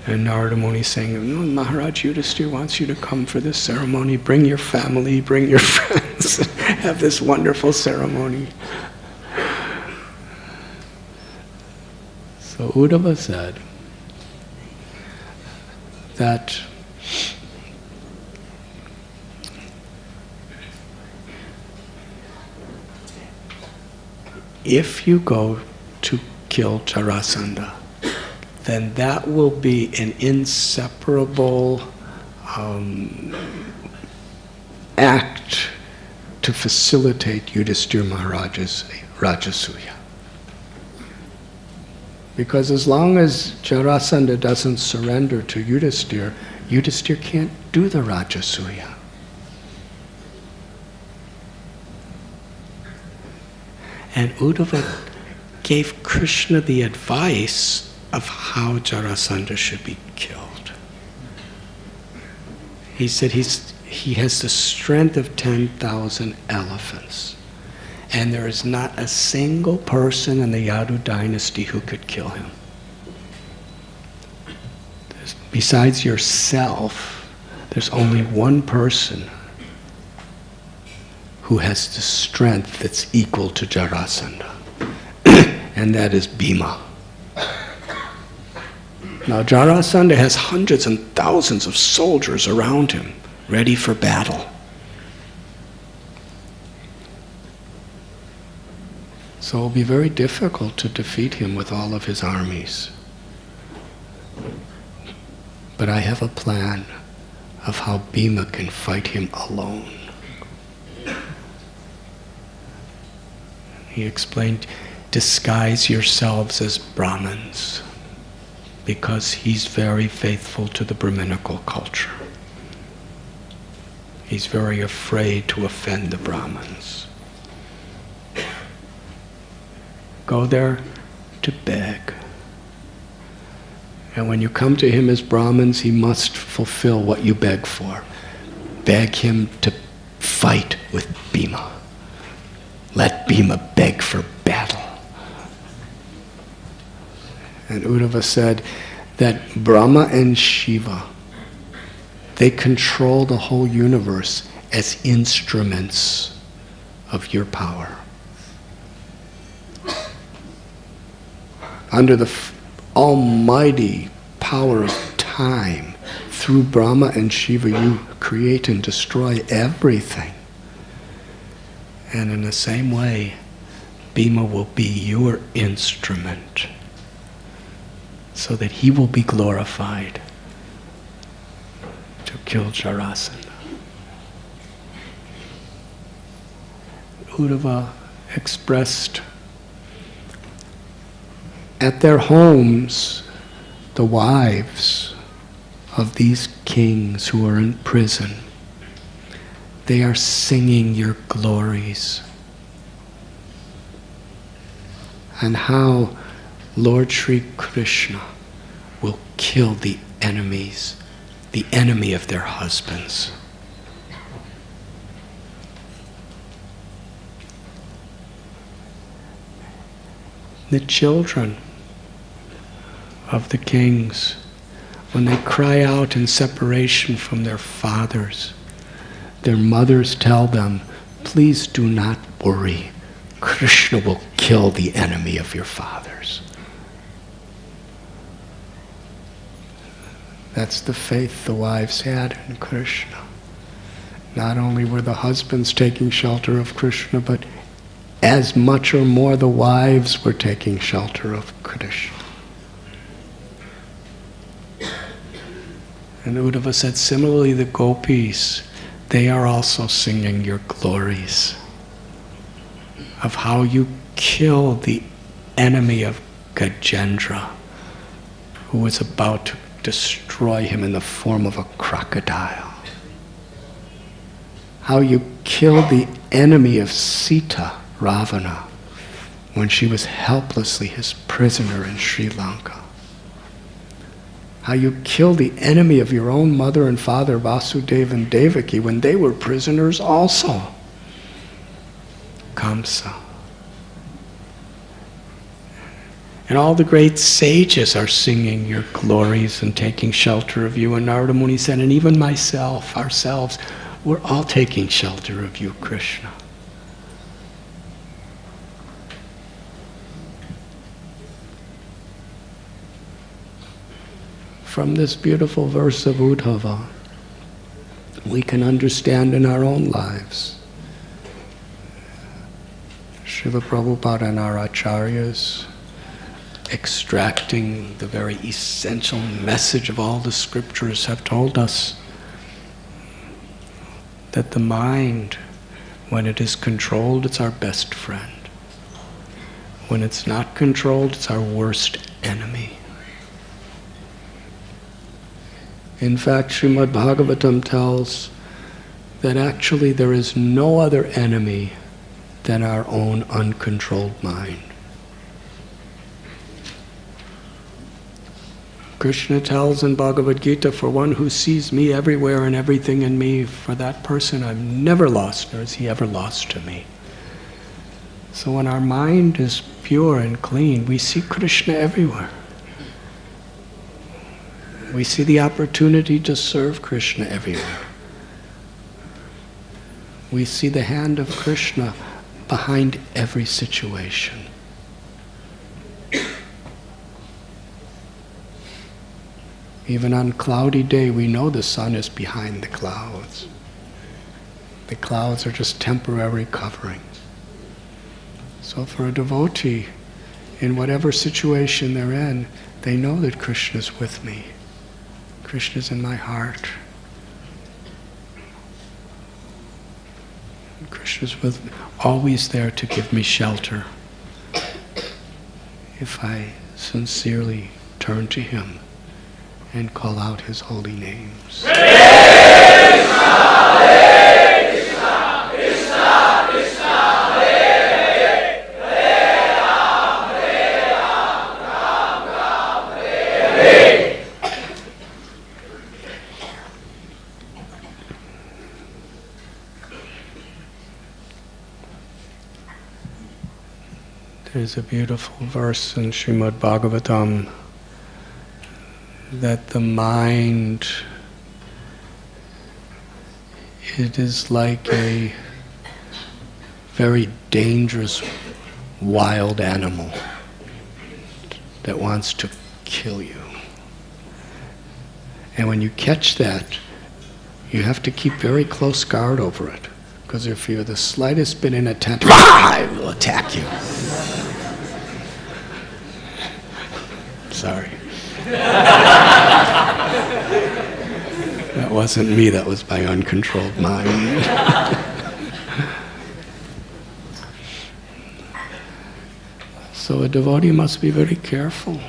And Narada Muni saying, no, Maharaj Yudhisthira wants you to come for this ceremony. Bring your family, bring your friends. Have this wonderful ceremony. So Uddhava said that if you go to kill Jarasandha, then that will be an inseparable act to facilitate Yudhisthira Maharaj's Rajasuya. Because as long as Jarasandha doesn't surrender to Yudhisthira, Yudhisthira can't do the Rajasuya. And Uddhava gave Krishna the advice of how Jarasandha should be killed. He said he has the strength of 10,000 elephants. And there is not a single person in the Yadu dynasty who could kill him. Besides yourself, there's only one person who has the strength that's equal to Jarasandha, and that is Bhima. Now Jarasandha has hundreds and thousands of soldiers around him, ready for battle. So it will be very difficult to defeat him with all of his armies. But I have a plan of how Bhima can fight him alone. He explained, disguise yourselves as Brahmins, because he's very faithful to the Brahminical culture. He's very afraid to offend the Brahmins. Go there to beg. And when you come to him as Brahmins, he must fulfill what you beg for. Beg him to fight with Bhima. Let Bhima beg for battle. And Uddhava said that Brahma and Shiva, they control the whole universe as instruments of your power. Under the almighty power of time, through Brahma and Shiva, you create and destroy everything. And in the same way, Bhima will be your instrument, so that he will be glorified to kill Jarasandha. Uddhava expressed at their homes, the wives of these kings who are in prison, they are singing your glories. And how Lord Sri Krishna will kill the enemies, the enemy of their husbands. The children of the kings, when they cry out in separation from their fathers, their mothers tell them, please do not worry. Krishna will kill the enemy of your fathers. That's the faith the wives had in Krishna. Not only were the husbands taking shelter of Krishna, but as much or more the wives were taking shelter of Krishna. And Uddhava said, similarly the gopis, they are also singing your glories of how you kill the enemy of Gajendra, who was about to destroy him in the form of a crocodile. How you killed the enemy of Sita, Ravana, when she was helplessly his prisoner in Sri Lanka. How you killed the enemy of your own mother and father, Vasudeva and Devaki, when they were prisoners also. Kamsa. And all the great sages are singing your glories and taking shelter of you. And Narada Muni said, and even myself, ourselves, we're all taking shelter of you, Krishna. From this beautiful verse of Uddhava, we can understand in our own lives. Srila Prabhupada and our acharyas, extracting the very essential message of all the scriptures, have told us that the mind, when it is controlled, it's our best friend. When it's not controlled, it's our worst enemy. In fact, Srimad Bhagavatam tells that actually there is no other enemy than our own uncontrolled mind. Krishna tells in Bhagavad Gita, for one who sees me everywhere and everything in me, for that person I'm never lost, nor is he ever lost to me. So when our mind is pure and clean, we see Krishna everywhere. We see the opportunity to serve Krishna everywhere. We see the hand of Krishna behind every situation. Even on a cloudy day, we know the sun is behind the clouds. The clouds are just temporary covering. So for a devotee, in whatever situation they're in, they know that Krishna's with me. Krishna's in my heart. Krishna's with me, always there to give me shelter if I sincerely turn to Him and call out His holy names. There's a beautiful verse in Srimad Bhagavatam that the mind, it is like a very dangerous wild animal that wants to kill you. And when you catch that, you have to keep very close guard over it, because if you're the slightest bit inattentive, it will attack you. Sorry. That wasn't me, that was my uncontrolled mind. So a devotee must be very careful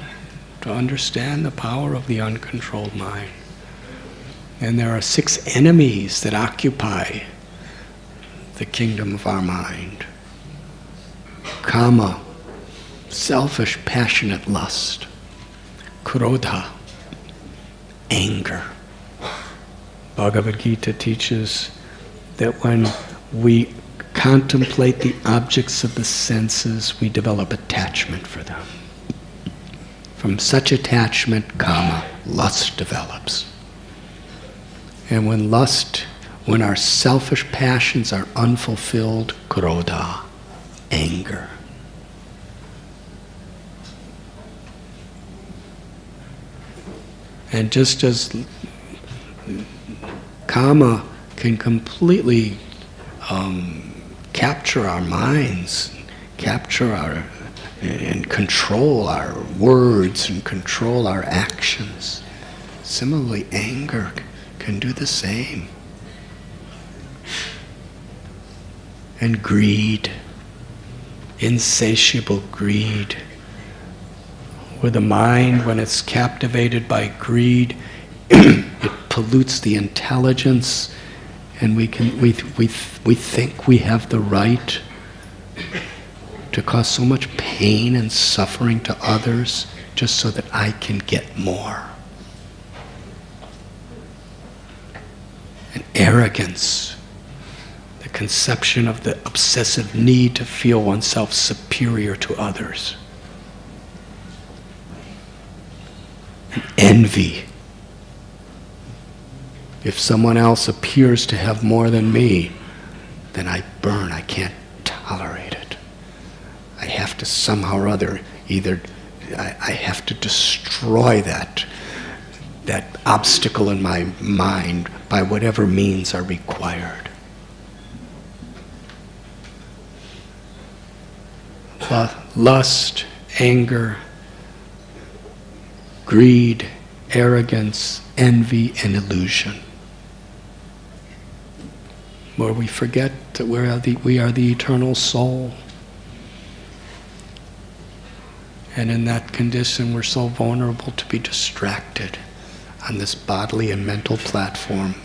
to understand the power of the uncontrolled mind. And there are 6 enemies that occupy the kingdom of our mind. Kama, selfish, passionate lust. Krodha, anger. Bhagavad Gita teaches that when we contemplate the objects of the senses, we develop attachment for them. From such attachment, kama, lust develops. And when our selfish passions are unfulfilled, krodha, anger. And just as kama can completely capture our minds, and control our words and control our actions, similarly anger can do the same. And greed, insatiable greed. With the mind, when it's captivated by greed, it pollutes the intelligence, and we think we have the right to cause so much pain and suffering to others just so that I can get more. And arrogance, the conception of the obsessive need to feel oneself superior to others. And envy. If someone else appears to have more than me, then I burn. I can't tolerate it. I have to somehow or other I have to destroy that obstacle in my mind by whatever means are required. Lust, anger, greed, arrogance, envy, and illusion. Where we forget that we are the eternal soul. And in that condition, we're so vulnerable to be distracted on this bodily and mental platform.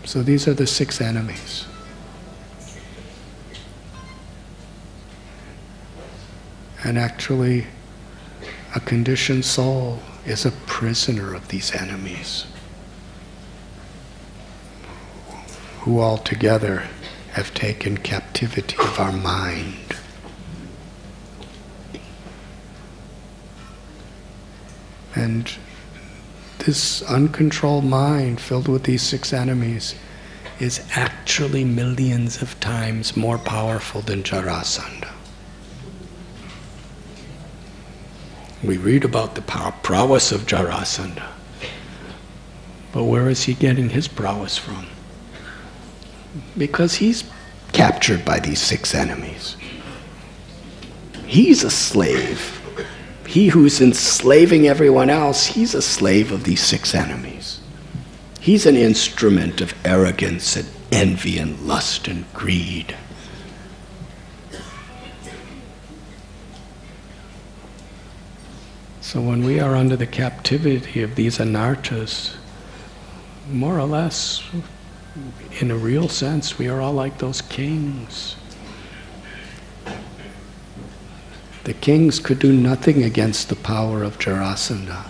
So these are the 6 enemies. And actually, a conditioned soul is a prisoner of these enemies, who all together have taken captivity of our mind. And this uncontrolled mind filled with these 6 enemies is actually millions of times more powerful than Jarasandha. We read about the prowess of Jarasandha, but where is he getting his prowess from? Because he's captured by these 6 enemies. He's a slave. He who's enslaving everyone else, he's a slave of these 6 enemies. He's an instrument of arrogance and envy and lust and greed. So when we are under the captivity of these anarthas, more or less, in a real sense, we are all like those kings. The kings could do nothing against the power of Jarasandha,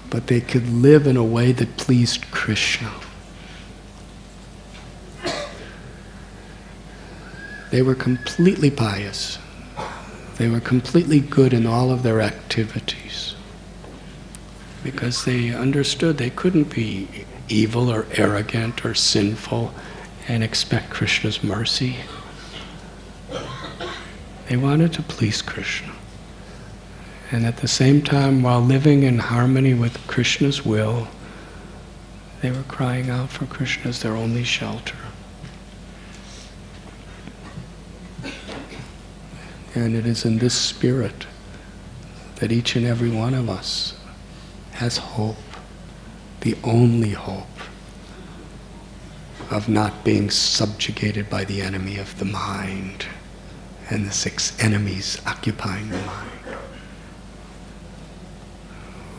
but they could live in a way that pleased Krishna. They were completely pious. They were completely good in all of their activities because they understood they couldn't be evil or arrogant or sinful and expect Krishna's mercy. They wanted to please Krishna. And at the same time, while living in harmony with Krishna's will, they were crying out for Krishna as their only shelter. And it is in this spirit that each and every one of us has hope, the only hope of not being subjugated by the enemy of the mind and the 6 enemies occupying the mind.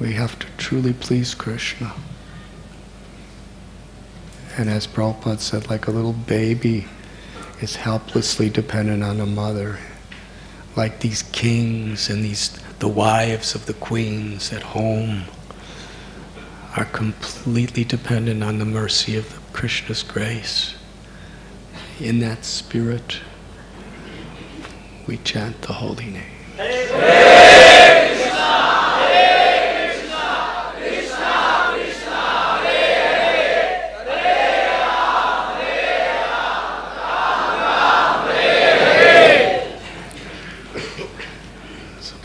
We have to truly please Krishna. And as Prabhupada said, like a little baby is helplessly dependent on a mother, like these kings and the wives of the queens at home are completely dependent on the mercy of Krishna's grace. In that spirit, we chant the holy name. Hare Krishna, Hare Krishna, Krishna Krishna, Hare Hare, Hare Ram, Hare Ram, Ram Ram,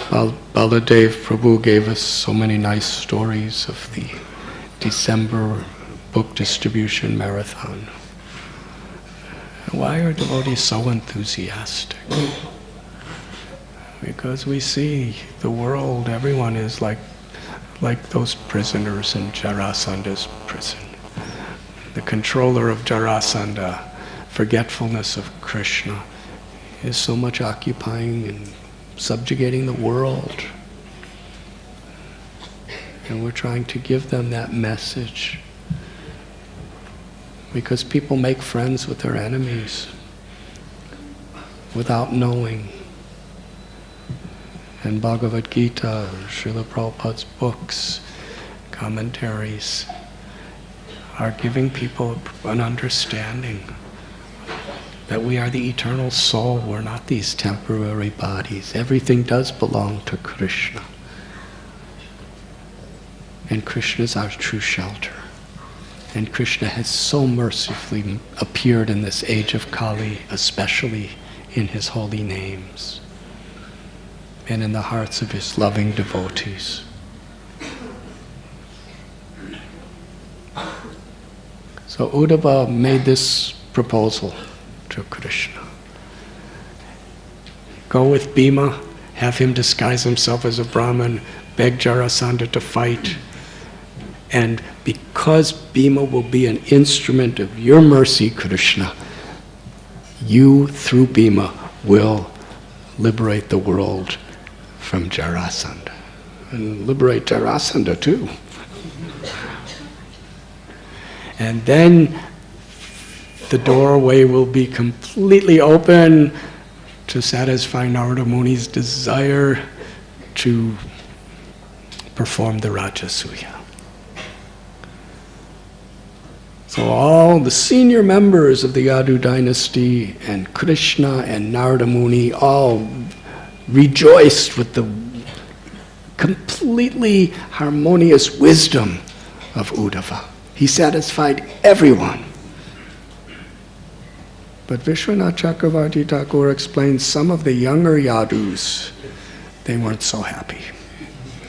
Hare. Baladev Prabhu gave us so many nice stories of the December book distribution marathon. Why are devotees so enthusiastic? Because we see the world, everyone is like those prisoners in Jarasandha's prison. The controller of Jarasandha, forgetfulness of Krishna, is so much occupying and subjugating the world. And we're trying to give them that message. Because people make friends with their enemies without knowing. And Bhagavad Gita, Srila Prabhupada's books, commentaries, are giving people an understanding that we are the eternal soul, we're not these temporary bodies. Everything does belong to Krishna. And Krishna is our true shelter. And Krishna has so mercifully appeared in this age of Kali, especially in his holy names and in the hearts of his loving devotees. So Uddhava made this proposal to Krishna. Go with Bhima, have him disguise himself as a Brahmin, beg Jarasandha to fight, and because Bhima will be an instrument of your mercy, Krishna, you, through Bhima, will liberate the world from Jarasandha. And liberate Jarasandha too. And then the doorway will be completely open to satisfy Narada Muni's desire to perform the Rajasuya. So all the senior members of the Yadu dynasty and Krishna and Narada Muni all rejoiced with the completely harmonious wisdom of Uddhava. He satisfied everyone. But Vishwanath Chakravarti Thakur explains some of the younger Yadus, they weren't so happy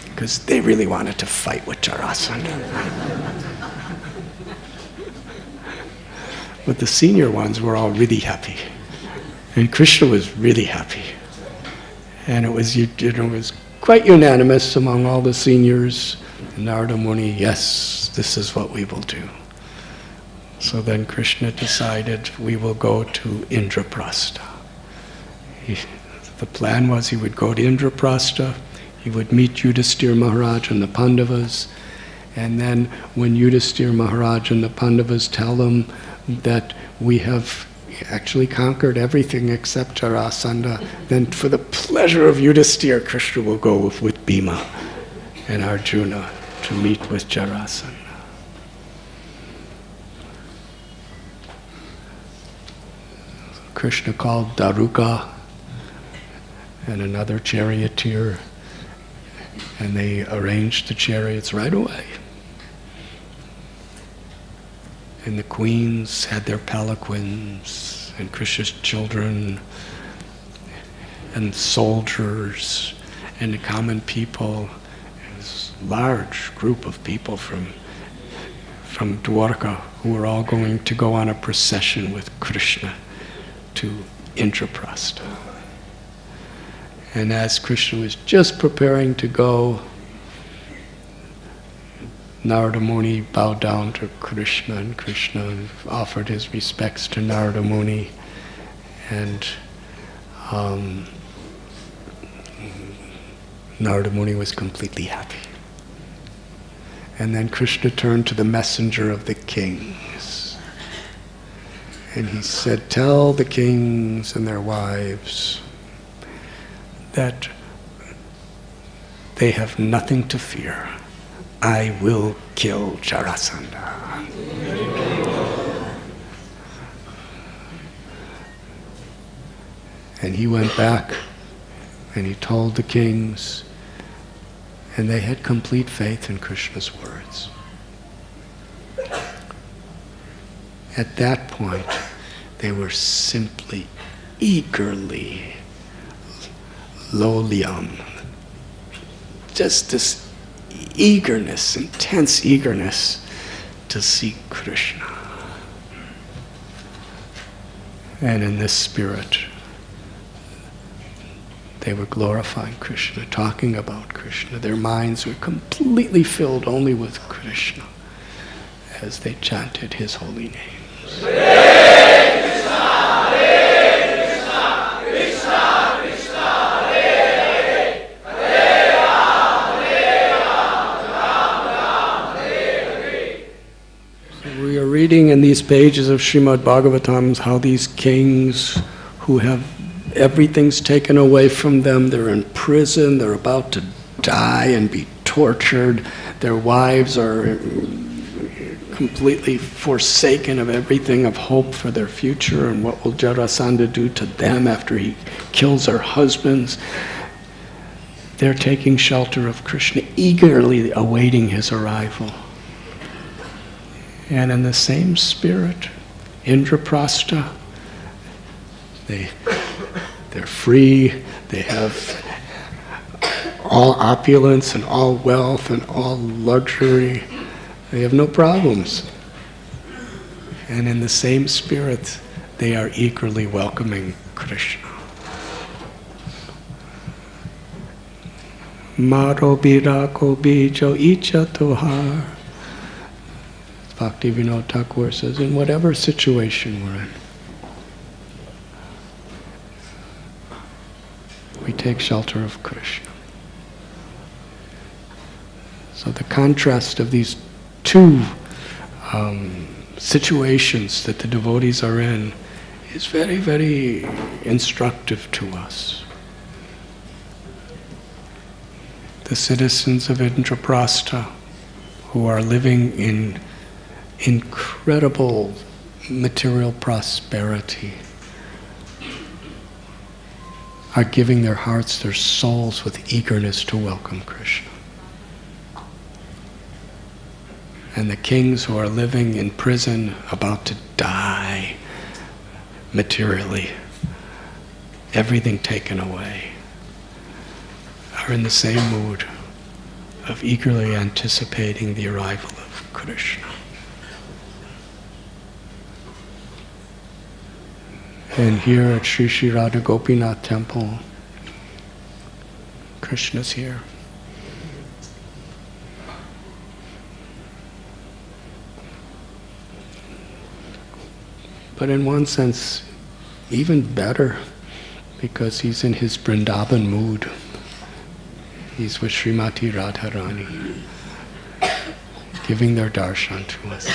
because they really wanted to fight with Jarasandha. But the senior ones were all really happy. And Krishna was really happy. And it was quite unanimous among all the seniors. Narada Muni, yes, this is what we will do. So then Krishna decided we will go to Indraprastha. The plan was he would go to Indraprastha, he would meet Yudhisthira Maharaj and the Pandavas, and then when Yudhisthira Maharaj and the Pandavas tell them that we have actually conquered everything except Jarasandha, then for the pleasure of Yudhisthira, Krishna will go with Bhima and Arjuna to meet with Jarasandha. Krishna called Daruka and another charioteer, and they arranged the chariots right away. And the queens had their palanquins, and Krishna's children, and soldiers, and the common people. It was a large group of people from Dwarka who were all going to go on a procession with Krishna to Indraprastha. And as Krishna was just preparing to go, Narada Muni bowed down to Krishna, and Krishna offered his respects to Narada Muni, and Narada Muni was completely happy. And then Krishna turned to the messenger of the kings, and he said, tell the kings and their wives that they have nothing to fear. I will kill Jarasandha. And he went back and he told the kings, and they had complete faith in Krishna's words. At that point, they were simply eagerly loliam. Just this eagerness, intense eagerness to see Krishna. And in this spirit, they were glorifying Krishna, talking about Krishna. Their minds were completely filled only with Krishna as they chanted his holy names. Hare Krishna, Hare Krishna, Krishna Krishna, Hare Hare, Hare Ram, Ram Ram, Hare Hare. So we are reading in these pages of Srimad Bhagavatam how these kings who have everything's taken away from them, they're in prison, they're about to die and be tortured, their wives are completely forsaken of everything, of hope for their future, and what will Jarasandha do to them after he kills their husbands. They're taking shelter of Krishna, eagerly awaiting his arrival. And in the same spirit, Indraprastha, they're free, they have all opulence and all wealth and all luxury. They have no problems. And in the same spirit, they are eagerly welcoming Krishna. Maro birako bijo icha tohar. Bhaktivinoda Thakur says, in whatever situation we're in, we take shelter of Krishna. So the contrast of these two situations that the devotees are in is very, very instructive to us. The citizens of Indraprastha who are living in incredible material prosperity are giving their hearts, their souls with eagerness to welcome Krishna. And the kings who are living in prison, about to die materially, everything taken away, are in the same mood of eagerly anticipating the arrival of Krishna. And here at Sri Sri Radha Gopinath Temple, Krishna's here. But in one sense, even better, because he's in his Vrindavan mood. He's with Srimati Radharani, giving their darshan to us,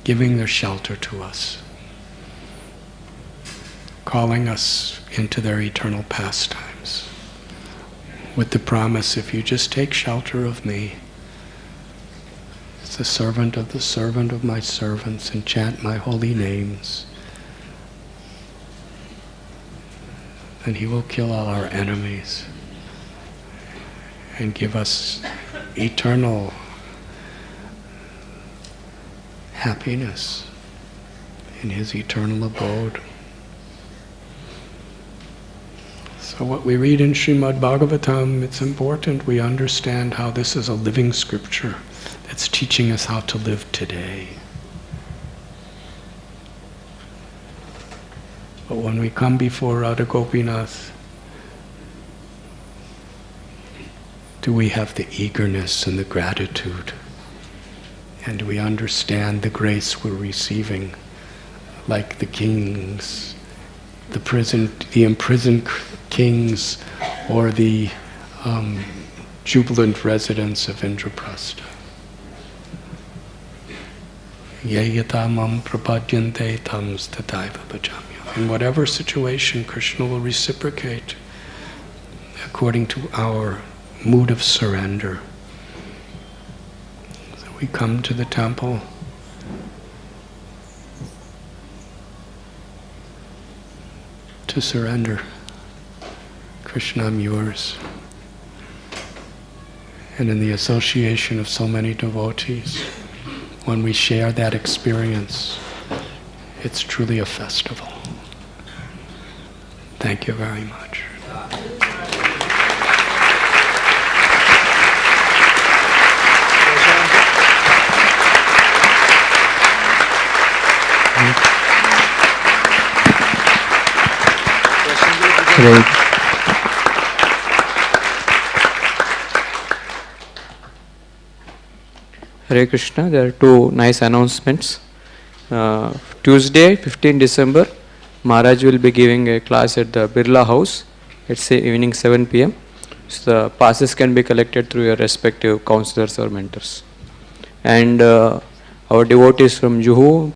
giving their shelter to us, calling us into their eternal pastimes, with the promise, if you just take shelter of me, as the servant of my servants, and chant my holy names, then he will kill all our enemies and give us eternal happiness in his eternal abode. So what we read in Srimad Bhagavatam, it's important we understand how this is a living scripture that's teaching us how to live today. But when we come before Radha Gopinath, do we have the eagerness and the gratitude? And do we understand the grace we're receiving, like the kings, the imprisoned kings, or the jubilant residents of Indraprastha? Yayata mam prapadyante tam stataiva bhajamya. In whatever situation, Krishna will reciprocate according to our mood of surrender. So we come to the temple to surrender. Krishna, I'm yours. And in the association of so many devotees, when we share that experience, it's truly a festival. Thank you very much. Hare Krishna, there are two nice announcements. Tuesday, 15 December, Maharaj will be giving a class at the Birla House. It's evening 7 p.m. So the passes can be collected through your respective counselors or mentors. And our devotees from Juhu,